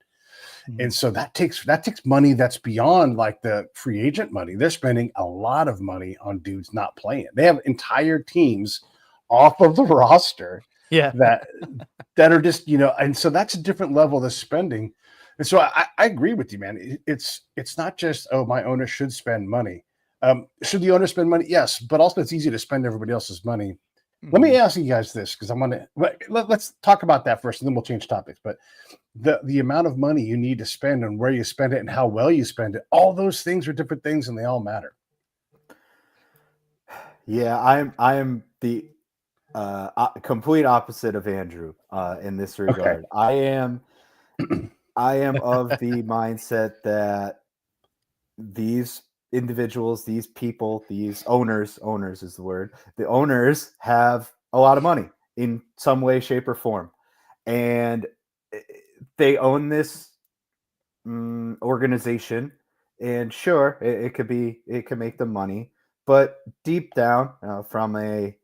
Mm-hmm. And so that takes money that's beyond like the free agent money. They're spending a lot of money on dudes not playing. They have entire teams off of the roster that are just, and so that's a different level of spending. And so I agree with you, man. It's not just, oh, my owner should spend money. Should the owner spend money? Yes, but also it's easy to spend everybody else's money. Let me ask you guys this, because let's talk about that first, and then we'll change topics. But the amount of money you need to spend and where you spend it and how well you spend it, all those things are different things, and they all matter. Yeah, I am the complete opposite of Andrew in this regard. Okay. I am of the mindset that these individuals, these people, these owners is the word. The owners have a lot of money in some way, shape, or form. And they own this organization. And sure, it could make them money. But deep down, from a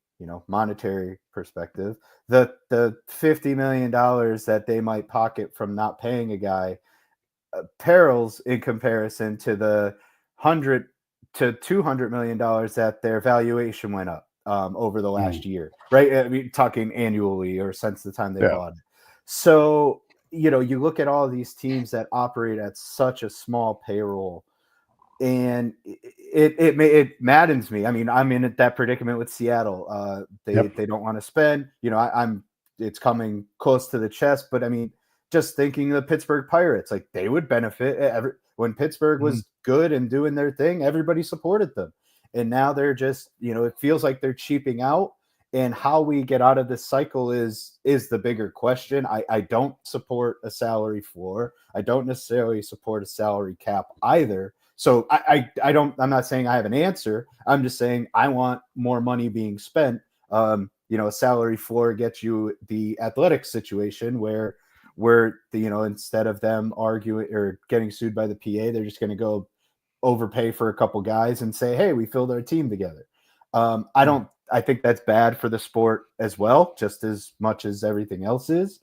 monetary perspective, the $50 million that they might pocket from not paying a guy perils in comparison to the $100 to $200 million that their valuation went up over the last year, right? I mean, talking annually or since the time they bought it. So, you look at all of these teams that operate at such a small payroll, and it maddens me. I mean, I'm in that predicament with Seattle. They don't want to spend. It's coming close to the chest, but I mean, just thinking of the Pittsburgh Pirates, like they would benefit. When Pittsburgh was good and doing their thing, everybody supported them. And now they're just, it feels like they're cheaping out. And how we get out of this cycle is the bigger question. I don't support a salary floor. I don't necessarily support a salary cap either. So I'm not saying I have an answer. I'm just saying I want more money being spent. A salary floor gets you the athletic situation where instead of them arguing or getting sued by the PA, they're just going to go overpay for a couple guys and say, hey, we filled our team together. I think that's bad for the sport as well, just as much as everything else is.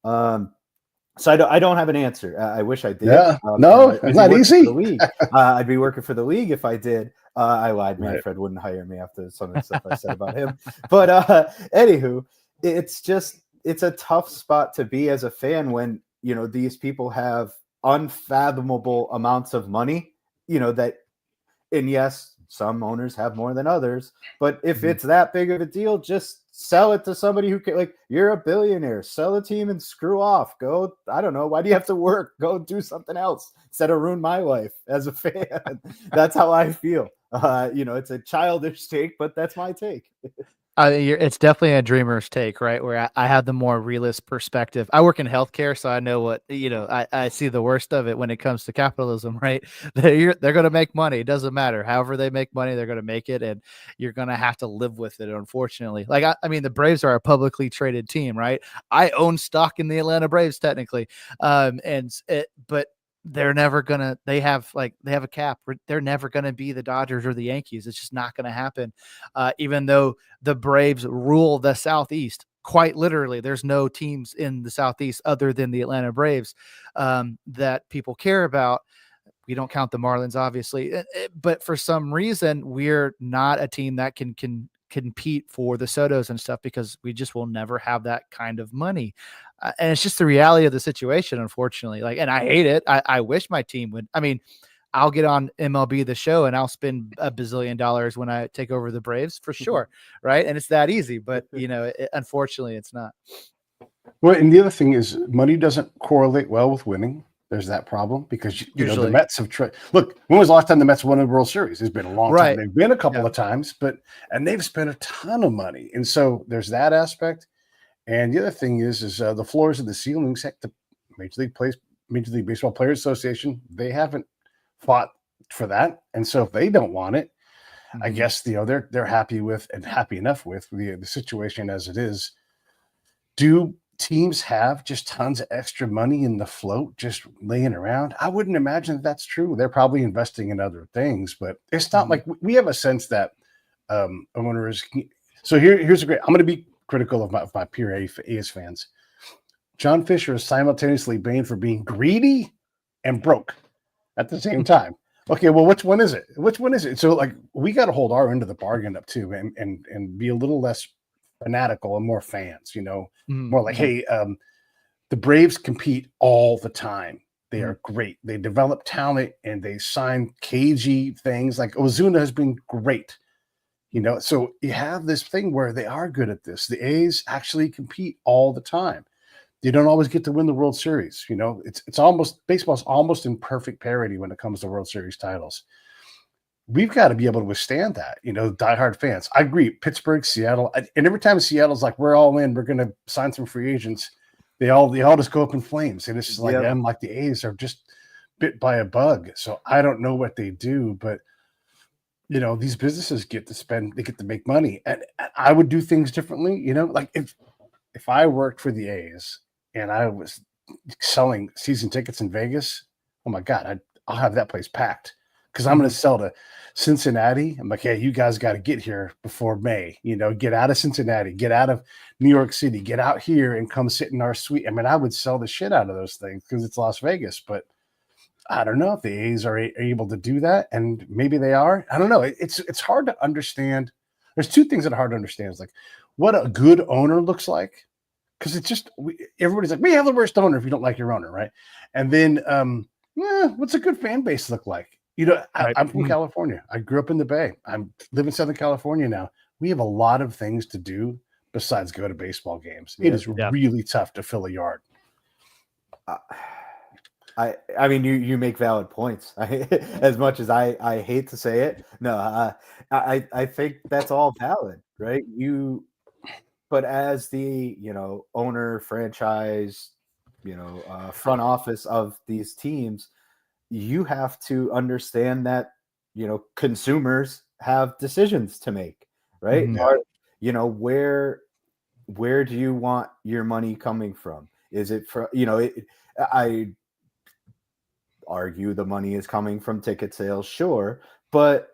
So I don't have an answer. I wish I did. Yeah. No, it's not easy. I'd be working for the league if I did. I lied. Manfred wouldn't hire me after some of the stuff I said about him. But anywho, it's a tough spot to be as a fan when, these people have unfathomable amounts of money, and yes, some owners have more than others, but if it's that big of a deal, just sell it to somebody who can, like, you're a billionaire, sell a team and screw off. Go, I don't know. Why do you have to work? Go do something else instead of ruin my life as a fan. That's how I feel. It's a childish take, but that's my take. It's definitely a dreamer's take, right? Where I have the more realist perspective. I work in healthcare, so I know what, I see the worst of it when it comes to capitalism, right? They're going to make money. It doesn't matter. However they make money, they're going to make it, and you're going to have to live with it, unfortunately. Like, I mean, the Braves are a publicly traded team, right? I own stock in the Atlanta Braves, technically. But they're never gonna, they have a cap. They're never gonna be the Dodgers or the Yankees. It's just not gonna happen. Even though the Braves rule the Southeast. Quite literally, there's no teams in the Southeast other than the Atlanta Braves that people care about. We don't count the Marlins, obviously, but for some reason, we're not a team that can compete for the Sotos and stuff because we just will never have that kind of money. And it's just the reality of the situation, unfortunately. Like, and I hate it. I wish my team would. I mean, I'll get on MLB The Show and I'll spend $1 bazillion when I take over the Braves for sure. Right. And it's that easy, but unfortunately it's not. Well, and the other thing is money doesn't correlate well with winning. There's that problem because the Mets have tried. Look, when was the last time the Mets won a World Series? It's been a long time. They've been a couple of times, and they've spent a ton of money. And so there's that aspect. And the other thing is the floors and the ceilings. Heck, the Major League Baseball Players Association, they haven't fought for that, and so if they don't want it, I guess they're happy with and happy enough with the situation as it is. Do teams have just tons of extra money in the float just laying around? I wouldn't imagine that's true. They're probably investing in other things, but it's not like we have a sense that owners. So here's a great. I'm going to be critical of my peer A's fans. John Fisher is simultaneously blamed for being greedy and broke at the same time. Okay, well, which one is it? So, like, we got to hold our end of the bargain up too, and be a little less fanatical and more fans. More like, hey, the Braves compete all the time. They are great. They develop talent and they sign cagey things. Like Ozuna has been great. So you have this thing where they are good at this. The A's actually compete all the time. You don't always get to win the World Series. It's almost, baseball's almost in perfect parity when it comes to World Series titles. We've got to be able to withstand that, diehard fans. I agree. Pittsburgh, Seattle, and every time Seattle's like, we're all in, we're going to sign some free agents, they all just go up in flames. And it's just like them, like the A's are just bit by a bug. So I don't know what they do, but these businesses get to spend, they get to make money, and I would do things differently. Like if I worked for the A's and I was selling season tickets in Vegas, oh my God, I'll have that place packed because I'm going to sell to Cincinnati. I'm like, hey, you guys got to get here before May. Get out of Cincinnati, get out of New York City, get out here and come sit in our suite. I mean, I would sell the shit out of those things because it's Las Vegas, but I don't know if the A's are able to do that, and maybe they are. I don't know. It's hard to understand. There's two things that are hard to understand. It's like what a good owner looks like. Because it's just everybody's like, we have the worst owner if you don't like your owner, right? And then, what's a good fan base look like? I'm from California. I grew up in the Bay. I live in Southern California now. We have a lot of things to do besides go to baseball games. It is really tough to fill a yard. I mean, you make valid points. As much as I hate to say it, no, I think that's all valid, right? But as the owner, franchise, front office of these teams, you have to understand that consumers have decisions to make, right? Where do you want your money coming from? Is it from I argue the money is coming from ticket sales, sure, but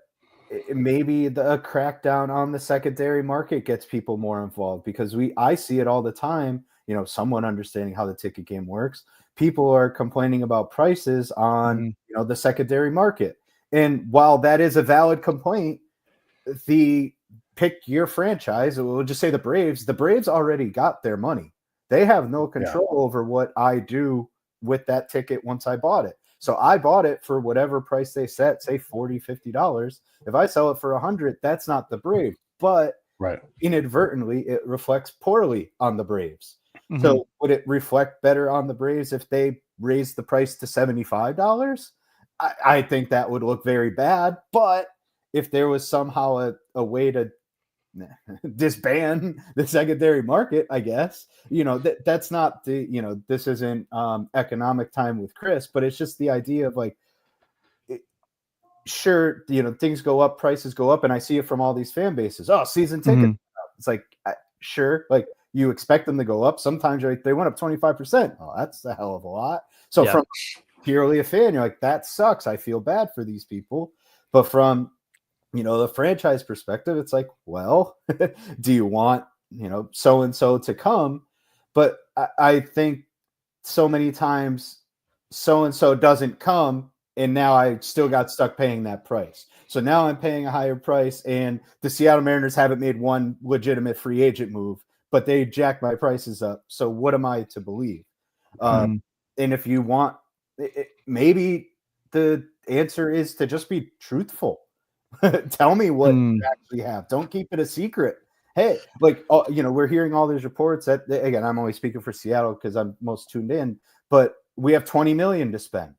maybe the crackdown on the secondary market gets people more involved because I see it all the time. Someone understanding how the ticket game works. People are complaining about prices on the secondary market, and while that is a valid complaint, pick your franchise. We'll just say the Braves. The Braves already got their money. They have no control over what I do with that ticket once I bought it. So I bought it for whatever price they set, say $40, $50. If I sell it for $100, that's not the Braves. But inadvertently, it reflects poorly on the Braves. So would it reflect better on the Braves if they raised the price to $75? I think that would look very bad. But if there was somehow a way to disband the secondary market, I guess. That's not the, this isn't economic time with Chris, but it's just the idea of like, sure, things go up, prices go up, and I see it from all these fan bases. Oh, season ticket. Mhm. It's like, sure, like you expect them to go up. Sometimes they went up 25%. Oh, that's a hell of a lot. So Yeah. from purely a fan, you're like, that sucks. I feel bad for these people. But from, the franchise perspective, it's like, well, do you want, so-and-so to come? But I think so many times so-and-so doesn't come, and now I still got stuck paying that price. So now I'm paying a higher price, and the Seattle Mariners haven't made one legitimate free agent move, but they jacked my prices up. So what am I to believe? And if you want, maybe the answer is to just be truthful. Tell me what you actually have. Don't keep it a secret. Hey, like, we're hearing all these reports that, again, I'm only speaking for Seattle because I'm most tuned in, but we have 20 million to spend.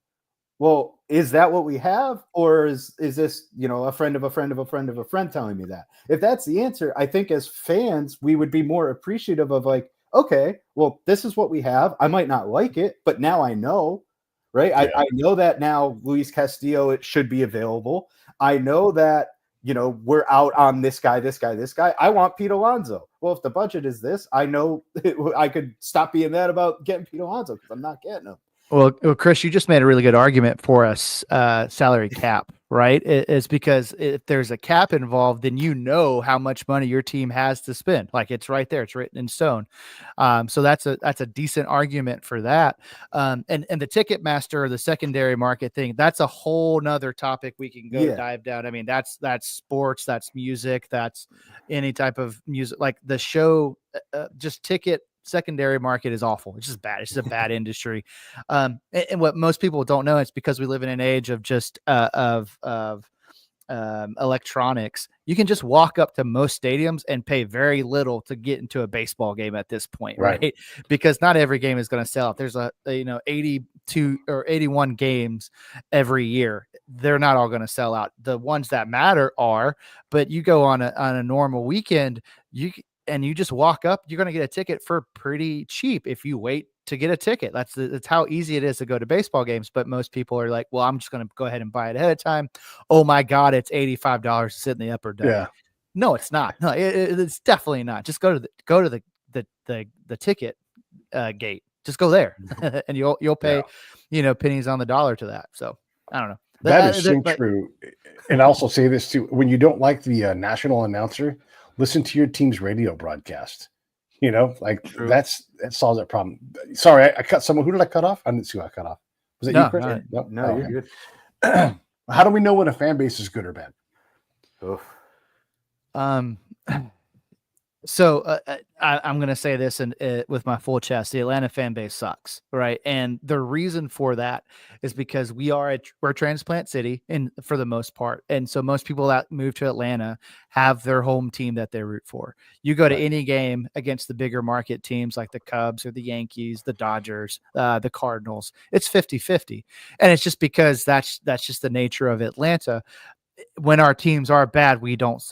Well, is that what we have? Or is this, a friend of a friend of a friend of a friend telling me that? If that's the answer, I think as fans, we would be more appreciative of like, okay, well, this is what we have. I might not like it, but now I know, right? Yeah. I know that now Luis Castillo, it should be available. I know that, we're out on this guy. I want Pete Alonso. Well, if the budget is this, I know I could stop being mad about getting Pete Alonso because I'm not getting him. Well, Chris, you just made a really good argument for us, salary cap, right? It's because if there's a cap involved, then how much money your team has to spend. Like it's right there, it's written in stone. So that's a decent argument for that. And the Ticketmaster or the secondary market thing, that's a whole nother topic we can go dive down. I mean, that's sports, that's music, that's any type of music, like the show, just ticket. Secondary market is awful. It's just bad. It's just a bad industry. And what most people don't know is because we live in an age of just electronics. You can just walk up to most stadiums and pay very little to get into a baseball game at this point, right? Because not every game is going to sell out. There's 82 or 81 games every year. They're not all going to sell out. The ones that matter are, but you go on a normal weekend, you just walk up, you're going to get a ticket for pretty cheap if you wait to get a ticket. That's how easy it is to go to baseball games. But most people are like, well, I'm just going to go ahead and buy it ahead of time. Oh my God, it's $85 to sit in the upper deck. Yeah. No, it's not. No, it's definitely not. Just go to the ticket gate. Just go there and you'll pay, pennies on the dollar to that. So I don't know. That is so true. And I also say this too, when you don't like the national announcer, listen to your team's radio broadcast. True. that solves that problem. Sorry, I cut someone. Who did I cut off? I didn't see who I cut off. Was it you, Chris? No, you're good. How do we know when a fan base is good or bad? Oof. So I'm going to say this with my full chest. The Atlanta fan base sucks, right? And the reason for that is because we're a transplant city, and for the most part, and so most people that move to Atlanta have their home team that they root for. You go to any game against the bigger market teams like the Cubs or the Yankees, the Dodgers, the Cardinals. It's 50-50, and it's just because that's just the nature of Atlanta. When our teams are bad, we don't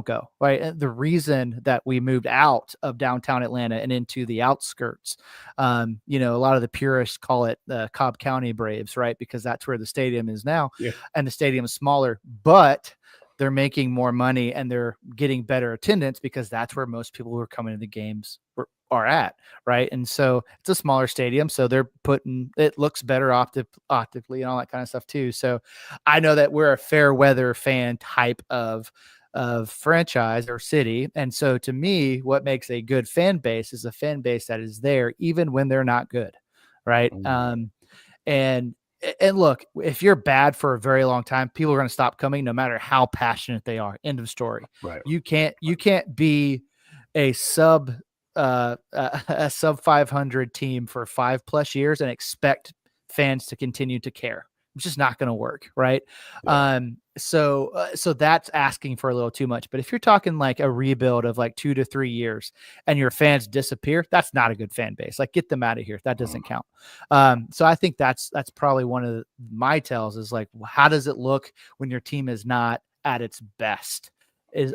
go, right? And the reason that we moved out of downtown Atlanta and into the outskirts, a lot of the purists call it the Cobb County Braves, right? Because that's where the stadium is now, and the stadium is smaller, but they're making more money and they're getting better attendance because that's where most people who are coming to the games are at, right? And so it's a smaller stadium, so it looks better optically and all that kind of stuff too. So I know that we're a fair weather fan type of franchise or city, and so to me, what makes a good fan base is a fan base that is there even when they're not good, right? And look, if you're bad for a very long time, people are going to stop coming no matter how passionate they are. End of story. Right. You can't be a sub 500 team for 5+ years and expect fans to continue to care. It's just not going to work, right? Yeah. So that's asking for a little too much. But if you're talking like a rebuild of like 2 to 3 years and your fans disappear, that's not a good fan base. Like, get them out of here. That doesn't count. So I think that's probably one of my tells is like, how does it look when your team is not at its best? is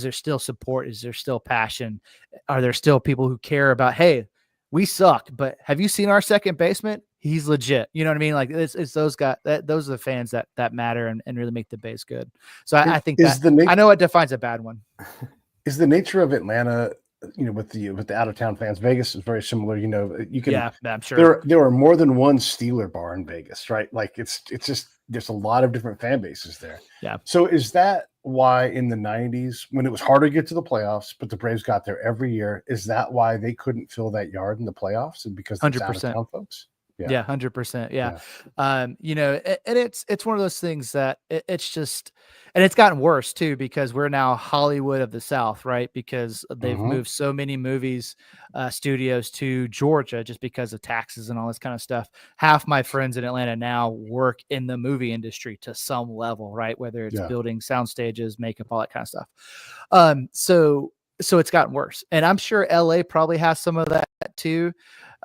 there still support? Is there still passion? Are there still people who care about, hey, we suck, but have you seen our second baseman? He's legit. You know what I mean? Like it's those guys those are the fans that matter and really make the base good. So I think that I know it defines a bad one. Is the nature of Atlanta, with the out of town fans, Vegas is very similar. You can, yeah, I'm sure there are more than one Steeler bar in Vegas, right? Like it's just, there's a lot of different fan bases there. Yeah. So is that why in the 90s, when it was harder to get to the playoffs, but the Braves got there every year, is that why they couldn't fill that yard in the playoffs? And because it's out of town folks? Yeah, 100%. Yeah. And it's one of those things that it's just, and it's gotten worse too, because we're now Hollywood of the South, right? Because they've moved so many movies, studios to Georgia just because of taxes and all this kind of stuff. Half my friends in Atlanta now work in the movie industry to some level, right? Whether it's building sound stages, makeup, all that kind of stuff. So it's gotten worse, and I'm sure LA probably has some of that too.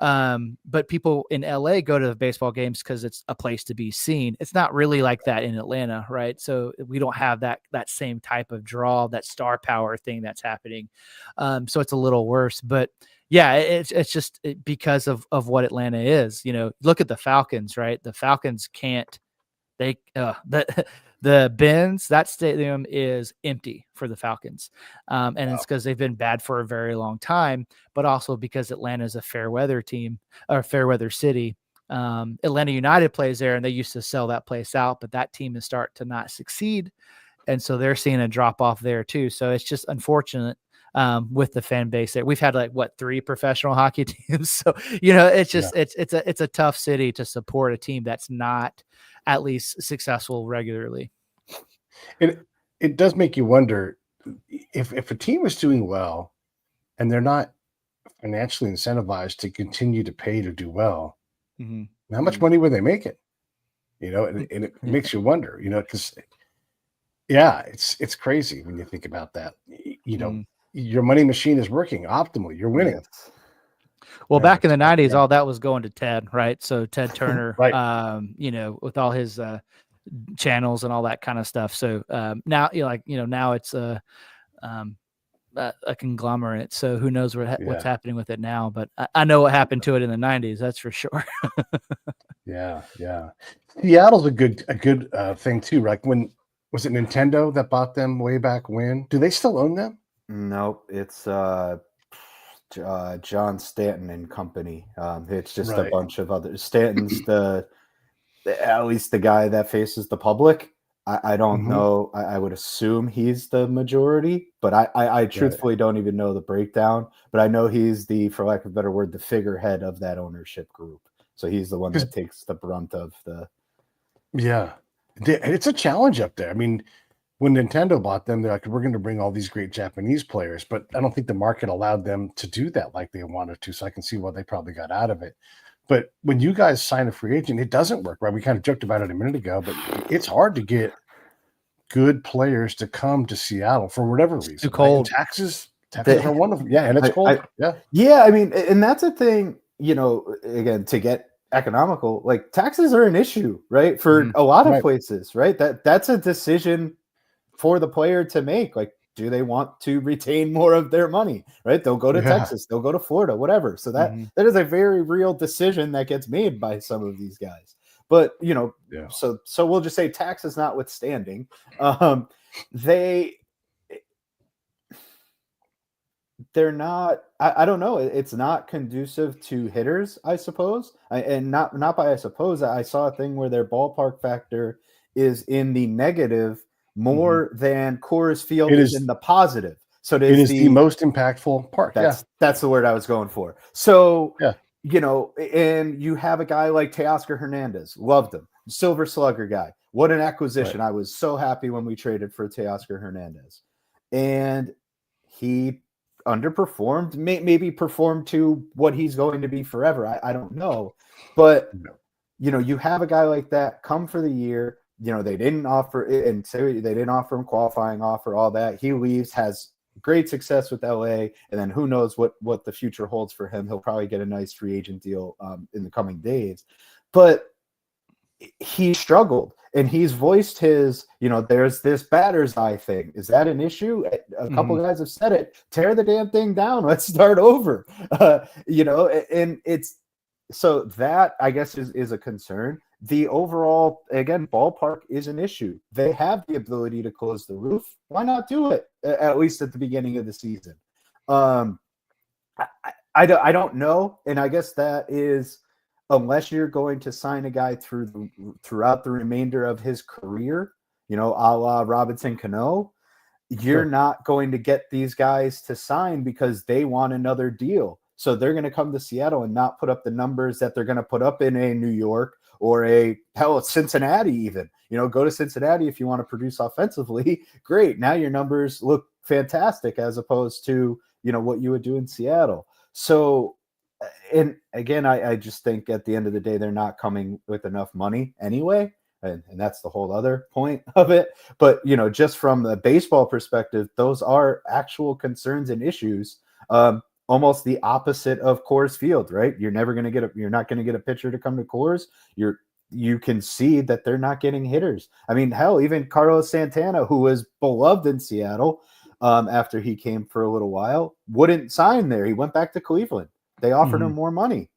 But people in LA go to the baseball games because it's a place to be seen. It's not really like that in Atlanta, right? So we don't have that same type of draw, that star power thing that's happening. So it's a little worse, but yeah, it's just because of what Atlanta is. Look at the Falcons, right? The Falcons can't. The Benz, that stadium is empty for the Falcons. And it's because they've been bad for a very long time, but also because Atlanta is a fair weather team or fair weather city. Atlanta United plays there, and they used to sell that place out, but that team is starting to not succeed. And so they're seeing a drop off there too. So it's just unfortunate with the fan base there. We've had 3 professional hockey teams. So, it's just, it's a tough city to support a team that's not at least successful regularly. It does make you wonder if a team is doing well and they're not financially incentivized to continue to pay to do well, how much money would they make it? And it makes you wonder, because it's crazy when you think about that. Your money machine is working optimally. You're winning. Yes. Well, back in the 90s, all that was going to Ted, right? So Ted Turner, right. With all his channels and all that kind of stuff. So now, now it's a conglomerate. So who knows what's happening with it now? But I know what happened to it in the 90s. That's for sure. Yeah. Seattle's a good thing too. Right? When was it Nintendo that bought them way back when? Do they still own them? Nope. It's John Stanton and Company. It's just a bunch of other Stanton's at least the guy that faces the public. I don't know. I would assume he's the majority, but I truthfully don't even know the breakdown. But I know he's for lack of a better word, the figurehead of that ownership group. So he's the one that takes the brunt of the. Yeah, it's a challenge up there. I mean, when Nintendo bought them, they're like, we're going to bring all these great Japanese players, but I don't think the market allowed them to do that like they wanted to. So I can see what they probably got out of it. But when you guys sign a free agent, it doesn't work, right? We kind of joked about it a minute ago, but it's hard to get good players to come to Seattle for whatever reason. Too cold. Right? Taxes are wonderful. Yeah, and it's cold. Yeah, I mean, and that's a thing, again, to get economical, like taxes are an issue, right? For a lot of places, right? That's a decision for the player to make. Like, do they want to retain more of their money, right? They'll go to Texas, they'll go to Florida, whatever. So that is a very real decision that gets made by some of these guys. But, so we'll just say taxes notwithstanding, they're not, I don't know. It's not conducive to hitters, I suppose. And not by, I suppose, I saw a thing where their ballpark factor is in the negative more than Coors Field is in the positive. So it is the most impactful park. That's the word I was going for. So, and you have a guy like Teoscar Hernandez, loved him, Silver Slugger guy. What an acquisition. I was so happy when we traded for Teoscar Hernandez. And he underperformed, maybe performed to what he's going to be forever. I don't know. But, you have a guy like that come for the year. They didn't offer it, and so they didn't offer him qualifying offer, all that. He leaves, has great success with LA, and then who knows what the future holds for him. He'll probably get a nice free agent deal in the coming days. But he struggled. And he's voiced his, there's this batter's eye thing. Is that an issue? A couple guys have said it. Tear the damn thing down. Let's start over. And it's so that I guess is a concern. The overall, again, ballpark is an issue. They have the ability to close the roof. Why not do it at least at the beginning of the season? I don't know, and I guess that is. Unless you're going to sign a guy throughout the remainder of his career, a la Robinson Cano, you're not going to get these guys to sign because they want another deal. So they're going to come to Seattle and not put up the numbers that they're going to put up in a New York or Cincinnati even. Go to Cincinnati if you want to produce offensively. Great. Now your numbers look fantastic as opposed to, what you would do in Seattle. So, and again, I just think at the end of the day, they're not coming with enough money anyway. And that's the whole other point of it. But, just from the baseball perspective, those are actual concerns and issues. Almost the opposite of Coors Field, right? You're not going to get a pitcher to come to Coors. You can see that they're not getting hitters. I mean, hell, even Carlos Santana, who was beloved in Seattle after he came for a little while, wouldn't sign there. He went back to Cleveland. They offered him more money.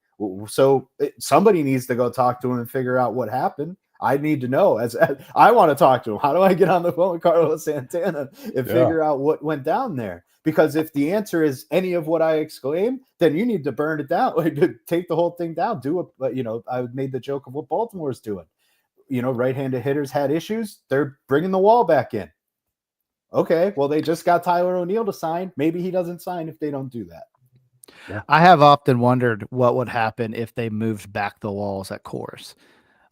So somebody needs to go talk to him and figure out what happened. I need to know. As I want to talk to him. How do I get on the phone with Carlos Santana and figure out what went down there? Because if the answer is any of what I exclaim, then you need to burn it down, take the whole thing down. I made the joke of what Baltimore's doing. Right-handed hitters had issues. They're bringing the wall back in. Okay, well, they just got Tyler O'Neill to sign. Maybe he doesn't sign if they don't do that. Yeah. I have often wondered what would happen if they moved back the walls at Coors.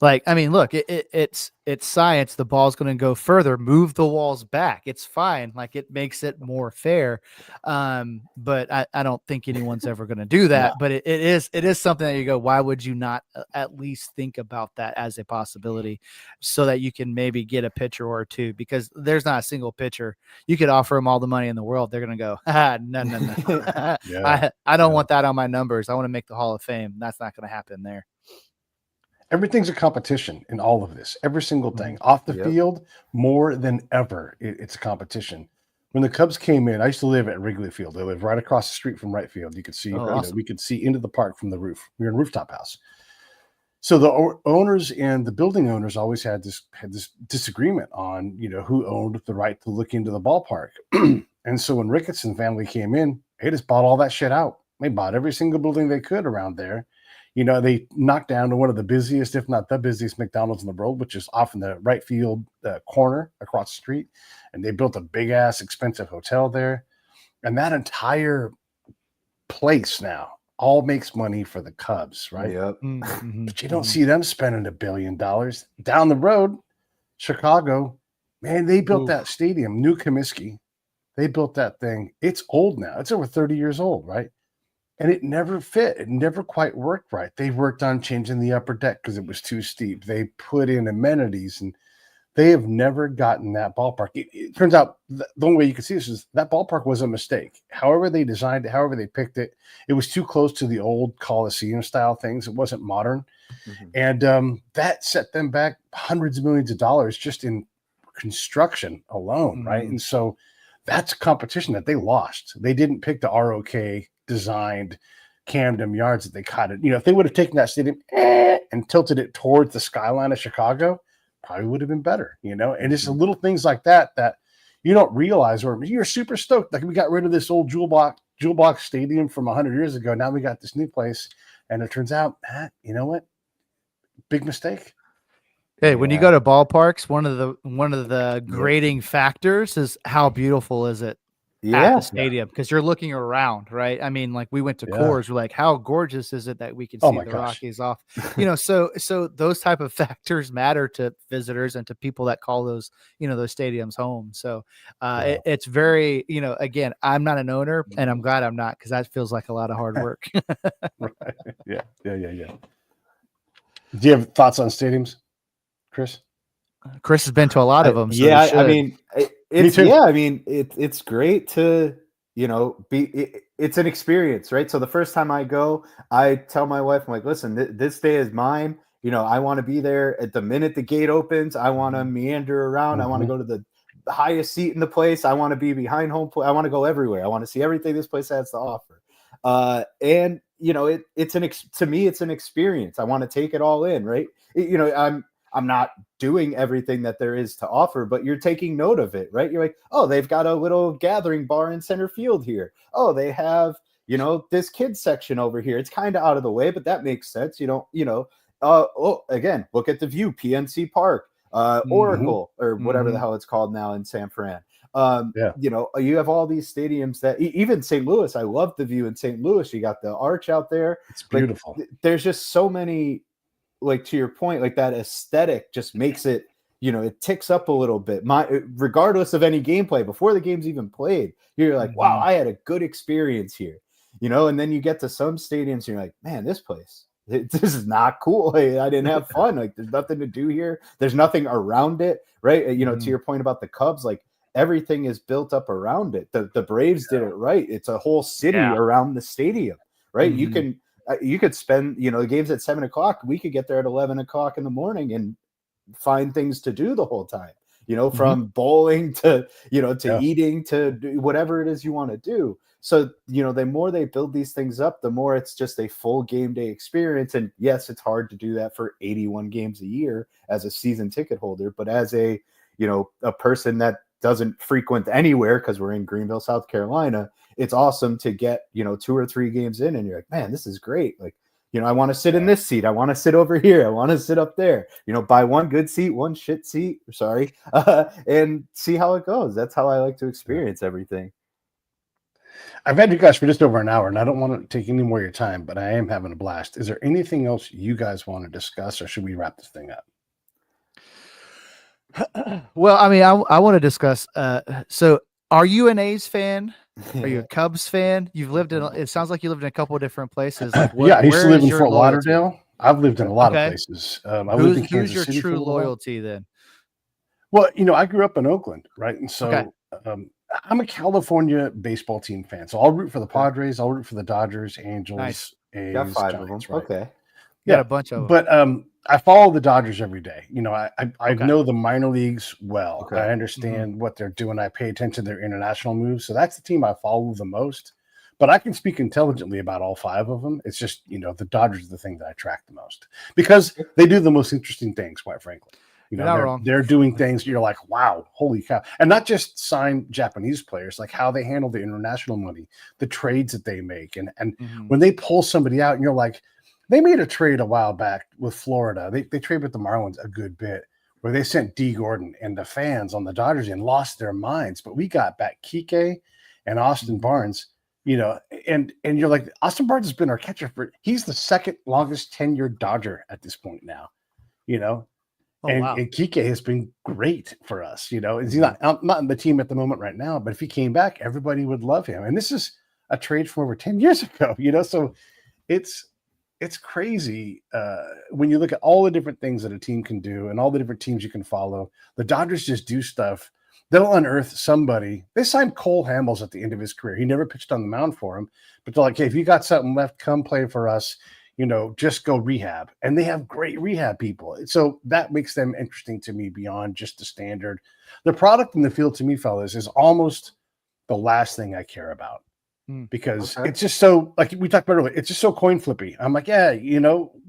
Like, I mean, look, it's science. The ball's going to go further. Move the walls back. It's fine. Like, it makes it more fair. But I don't think anyone's ever going to do that. No. But it is something that you go, why would you not at least think about that as a possibility so that you can maybe get a pitcher or two? Because there's not a single pitcher. You could offer them all the money in the world. They're going to go, no. I don't want that on my numbers. I want to make the Hall of Fame. That's not going to happen there. Everything's a competition in all of this. Every single thing off the field, more than ever, it's a competition. When the Cubs came in, I used to live at Wrigley Field. I lived right across the street from right field. You could see, we could see into the park from the roof. We were in a rooftop house. So the owners and the building owners always had this disagreement on, who owned the right to look into the ballpark. And so when Ricketson family came in, they just bought all that shit out. They bought every single building they could around there. They knocked down to one of the busiest, if not the busiest McDonald's in the world, which is off in the right field corner across the street. And they built a big ass expensive hotel there. And that entire place now all makes money for the Cubs, right? Yep. But you don't see them spending $1 billion. Down the road, Chicago, man, they built that stadium, New Comiskey. They built that thing. It's old now. It's over 30 years old, right? And it never fit. It never quite worked right. They worked on changing the upper deck because it was too steep. They put in amenities, and they have never gotten that ballpark. It turns out the only way you can see this is that ballpark was a mistake. However they designed it, however they picked it, it was too close to the old Coliseum style things. It wasn't modern. And that set them back hundreds of millions of dollars just in construction alone, right? And so that's a competition that they lost. They didn't pick the ROK designed Camden Yards that they caught it. If they would have taken that stadium and tilted it towards the skyline of Chicago, probably would have been better, and it's the little things like that you don't realize, or you're super stoked. Like, we got rid of this old jewel box stadium from 100 years ago. Now we got this new place. And it turns out, you know what? Big mistake. Hey, when you go to ballparks, one of the grading factors is how beautiful is it at the stadium, because you're looking around, right? I mean, like, we went to Coors, we're like, how gorgeous is it that we can see the Rockies off? So those type of factors matter to visitors and to people that call those, those stadiums home. So it's very, again, I'm not an owner, and I'm glad I'm not, because that feels like a lot of hard work. Right. Yeah. Do you have thoughts on stadiums, Chris? Chris has been to a lot of them. So it's great to, it's an experience, right? So the first time I go, I tell my wife, I'm like, listen, this day is mine. I want to be there at the minute the gate opens. I want to meander around. I want to go to the highest seat in the place. I want to be behind home plate. I want to go everywhere. I want to see everything this place has to offer. And to me, it's an experience. I want to take it all in, right? I'm not doing everything that there is to offer, but you're taking note of it, right? You're like, oh, they've got a little gathering bar in center field here. Oh, they have, this kids section over here. It's kind of out of the way, but that makes sense. Again, look at the view, PNC Park, Oracle, or whatever the hell it's called now in San Fran. You have all these stadiums that even St. Louis, I love the view in St. Louis. You got the arch out there. It's beautiful. There's just so many, like, to your point, like that aesthetic just makes it, it ticks up a little bit. Regardless of any gameplay, before the game's even played, you're like, wow, I had a good experience here, and then you get to some stadiums and you're like, man, this place, this is not cool. I didn't have fun. Like, there's nothing to do here. There's nothing around it, right? To your point about the Cubs, like, everything is built up around it. The Braves did it right. It's a whole city around the stadium, right? You could spend, the game's at 7:00. We could get there at 11:00 in the morning and find things to do the whole time, from bowling to, to eating to whatever it is you want to do. So, the more they build these things up, the more it's just a full game day experience. And yes, it's hard to do that for 81 games a year as a season ticket holder, but as a person that doesn't frequent anywhere, because we're in Greenville, South Carolina, it's awesome to get 2 or 3 games in and you're like, man, this is great. Like, I want to sit in this seat, I want to sit over here, I want to sit up there, buy one good seat, one shit seat, and see how it goes. That's how I like to experience everything. I've had you guys for just over an hour, and I don't want to take any more of your time, but I am having a blast. Is there anything else you guys want to discuss, or should we wrap this thing up? Well, I mean, I want to discuss. So, are you an A's fan? Are you a Cubs fan? You've lived in. It sounds like you lived in a couple of different places. Like, I used to live in Fort Lauderdale. I've lived in a lot of places. I lived in Kansas who's your City true loyalty then? Well, I grew up in Oakland, right? And so I'm a California baseball team fan. So I'll root for the Padres. I'll root for the Dodgers, Angels, A's, got 5 Giants, of them. right? Okay. Yeah, a bunch of them. But I follow the Dodgers every day. I know the minor leagues well. Okay. I understand what they're doing. I pay attention to their international moves. So that's the team I follow the most. But I can speak intelligently about all 5 of them. It's just, the Dodgers are the thing that I track the most because they do the most interesting things, quite frankly. They're doing things you're like, wow, holy cow. And not just sign Japanese players, like how they handle the international money, the trades that they make. And when they pull somebody out and you're like, they made a trade a while back with Florida. They traded with the Marlins a good bit where they sent D. Gordon, and the fans on the Dodgers and lost their minds. But we got back Kike and Austin Barnes, and you're like, Austin Barnes has been our catcher he's the second longest tenured Dodger at this point now, and Kike has been great for us, and he's not in the team at the moment right now, but if he came back, everybody would love him. And this is a trade from over 10 years ago, so it's crazy when you look at all the different things that a team can do and all the different teams you can follow. The Dodgers just do stuff. They'll unearth somebody. They signed Cole Hamels at the end of his career. He never pitched on the mound for him, but they're like, hey, if you got something left, come play for us. Just go rehab. And they have great rehab people. So that makes them interesting to me beyond just the standard. The product in the field to me, fellas, is almost the last thing I care about. Because it's just so, like we talked about earlier, it's just so coin flippy. I'm like, yeah,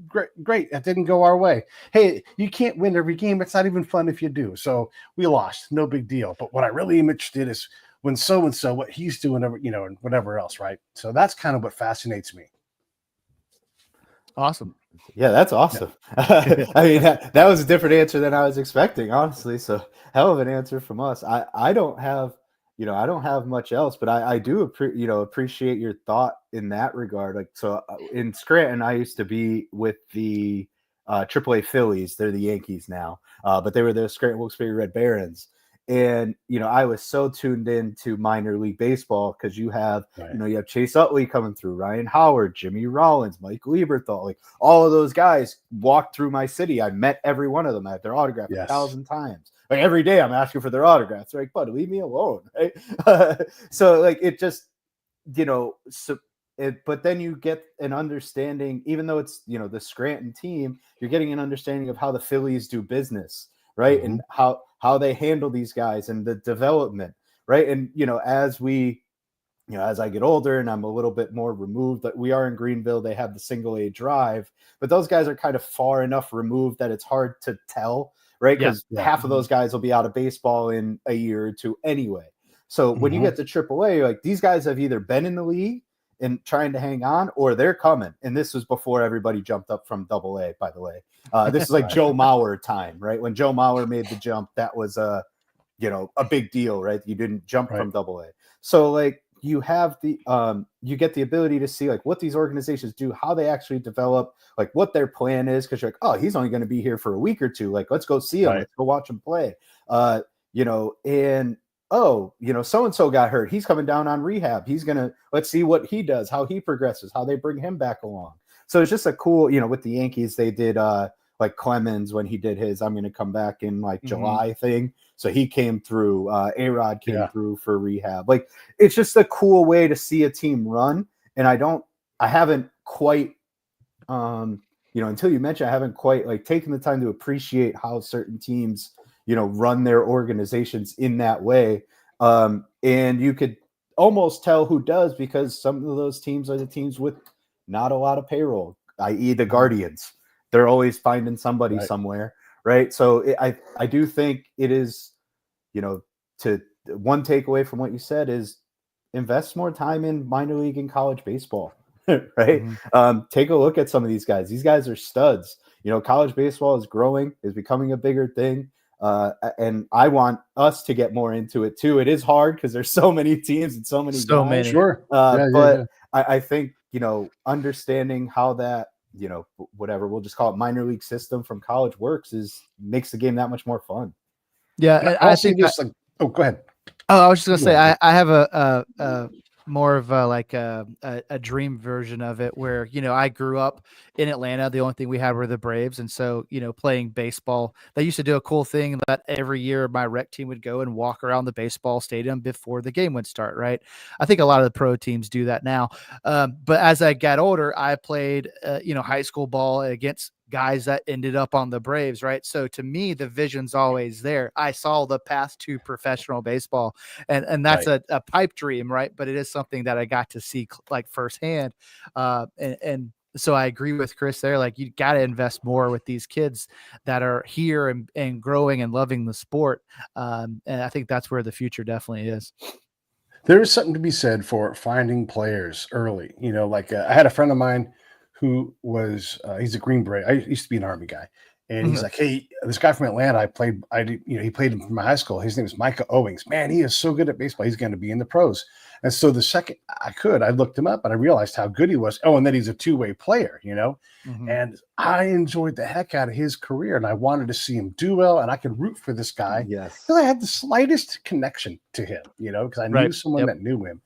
great. That didn't go our way. Hey, you can't win every game. It's not even fun if you do. So we lost. No big deal. But what I really am interested in is when so-and-so, what he's doing, and whatever else, right? So that's kind of what fascinates me. Awesome. Yeah, that's awesome. Yeah. I mean, that was a different answer than I was expecting, honestly. So hell of an answer from us. I don't have much else, but I do appreciate your thought in that regard. Like, so in Scranton, I used to be with the AAA Phillies. They're the Yankees now, but they were the Scranton Wilkes-Barre Red Barons. And, I was so tuned into minor league baseball because you have, you have Chase Utley coming through, Ryan Howard, Jimmy Rollins, Mike Lieberthal, like all of those guys walked through my city. I met every one of them. I had their autograph 1,000 times. Like every day I'm asking for their autographs. They're like, buddy, leave me alone. Right? So like, it just, so but then you get an understanding, even though it's, the Scranton team, you're getting an understanding of how the Phillies do business, right? And how they handle these guys and the development, right? And, as I get older and I'm a little bit more removed, that we are in Greenville, they have the single A drive, but those guys are kind of far enough removed that it's hard to tell, right? Because half of those guys will be out of baseball in a year or two anyway. So when you get to AAA, like, these guys have either been in the league and trying to hang on, or they're coming. And this was before everybody jumped up from AA, by the way. This is like Joe Mauer time, right? When Joe Mauer made the jump, that was a big deal, right? You didn't jump from AA. So like, you have you get the ability to see like what these organizations do, how they actually develop, like what their plan is. Cause you're like, oh, he's only going to be here for a week or two. Like, let's go see him. Let's go watch him play. And so-and-so got hurt. He's coming down on rehab. Let's see what he does, how he progresses, how they bring him back along. So it's just a cool, with the Yankees, they did like Clemens when he did his, I'm going to come back in like July thing. So he came through, A-Rod came through for rehab. Like, it's just a cool way to see a team run. And I haven't quite, until you mentioned, I haven't quite like taken the time to appreciate how certain teams, run their organizations in that way. And you could almost tell who does, because some of those teams are the teams with not a lot of payroll, i.e. the Guardians. They're always finding somebody somewhere, right? So I do think it is, to one takeaway from what you said is invest more time in minor league and college baseball, right? Take a look at some of these guys. These guys are studs. College baseball is growing, is becoming a bigger thing. And I want us to get more into it too. It is hard because there's so many teams and so many guys. Sure. I think, understanding how that, whatever, we'll just call it minor league system from college works makes the game that much more fun. Yeah. I think go ahead. Oh, I was just gonna say I have a more of a dream version of it where, I grew up in Atlanta. The only thing we had were the Braves. And so, playing baseball, they used to do a cool thing that every year my rec team would go and walk around the baseball stadium before the game would start. Right. I think a lot of the pro teams do that now. But as I got older, I played, high school ball against guys that ended up on the Braves, right? So to me, the vision's always there. I saw the path to professional baseball, and that's a pipe dream, right? But it is something that I got to see like firsthand. And so I agree with Chris there. Like, you got to invest more with these kids that are here and growing and loving the sport. And I think that's where the future definitely is. There is something to be said for finding players early. I had a friend of mine who was he's a Green Beret. I used to be an Army guy, and he's like, "Hey, this guy from Atlanta, he played him from my high school. His name is Micah Owings. Man, he is so good at baseball. He's going to be in the pros." And so the second I looked him up, and I realized how good he was. Oh, and then he's a two-way player, And I enjoyed the heck out of his career, and I wanted to see him do well, and I could root for this guy. Yes, because I had the slightest connection to him, because I knew someone that knew him.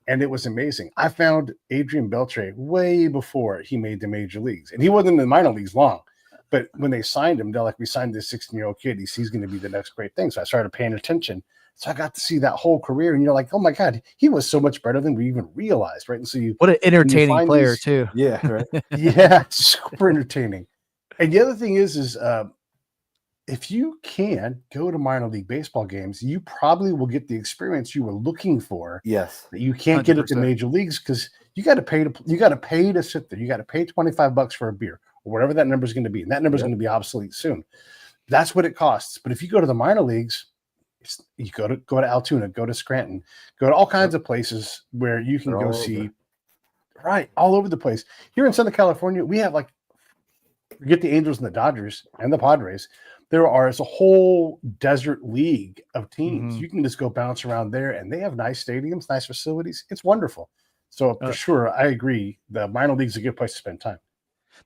And it was amazing. I found Adrian Beltre way before he made the major leagues. And he wasn't in the minor leagues long. But when they signed him, they're like, we signed this 16-year-old kid. He's going to be the next great thing. So I started paying attention. So I got to see that whole career. And you're like, oh, my God, he was so much better than we even realized, right? And so what an entertaining player, too. Yeah, right. Yeah, super entertaining. And the other thing is if you can go to minor league baseball games, you probably will get the experience you were looking for. Yes. That you can't 100%. Get at the major leagues because you got to pay to sit there. You got to pay $25 for a beer or whatever that number is going to be. And that number is going to be obsolete soon. That's what it costs. But if you go to the minor leagues, you go to Altoona, go to Scranton, go to all kinds of places where you can go see, all over the place. Here in Southern California, we have forget the Angels and the Dodgers and the Padres. It's a whole desert league of teams. You can just go bounce around there, and they have nice stadiums, nice facilities. It's wonderful. So for sure, I agree. The minor league is a good place to spend time.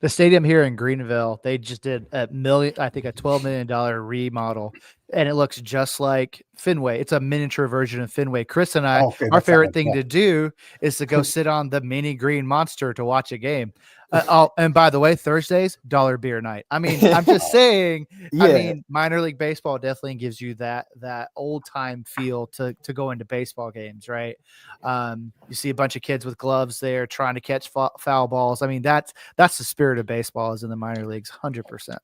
The stadium here in Greenville, they just did a $12 million remodel, and it looks just like Fenway. It's a miniature version of Fenway. Chris and I, our favorite thing to do is to go sit on the mini green monster to watch a game. And by the way, Thursdays, dollar beer night. I mean, I'm just saying, Yeah. I mean, minor league baseball definitely gives you that old time feel to go into baseball games, right? You see a bunch of kids with gloves there trying to catch foul balls. I mean, that's the spirit of baseball is in the minor leagues, 100%.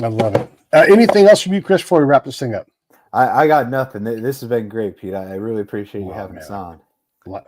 I love it. Anything else from you, Chris, before we wrap this thing up? I got nothing. This has been great, Pete. I really appreciate you having us on.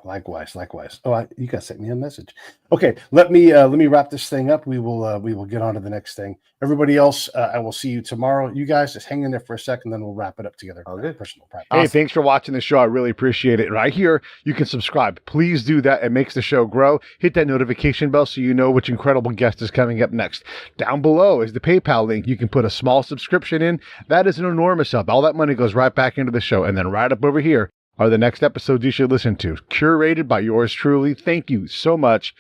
Likewise. Oh, you guys sent me a message. Okay, let me wrap this thing up. We will get on to the next thing. Everybody else, I will see you tomorrow. You guys just hang in there for a second, then we'll wrap it up together. Okay. Personal private. Hey, thanks for watching the show. I really appreciate it. Right here, you can subscribe. Please do that. It makes the show grow. Hit that notification bell so you know which incredible guest is coming up next. Down below is the PayPal link. You can put a small subscription in. That is an enormous help. All that money goes right back into the show. And then right up over here are the next episodes you should listen to, curated by yours truly. Thank you so much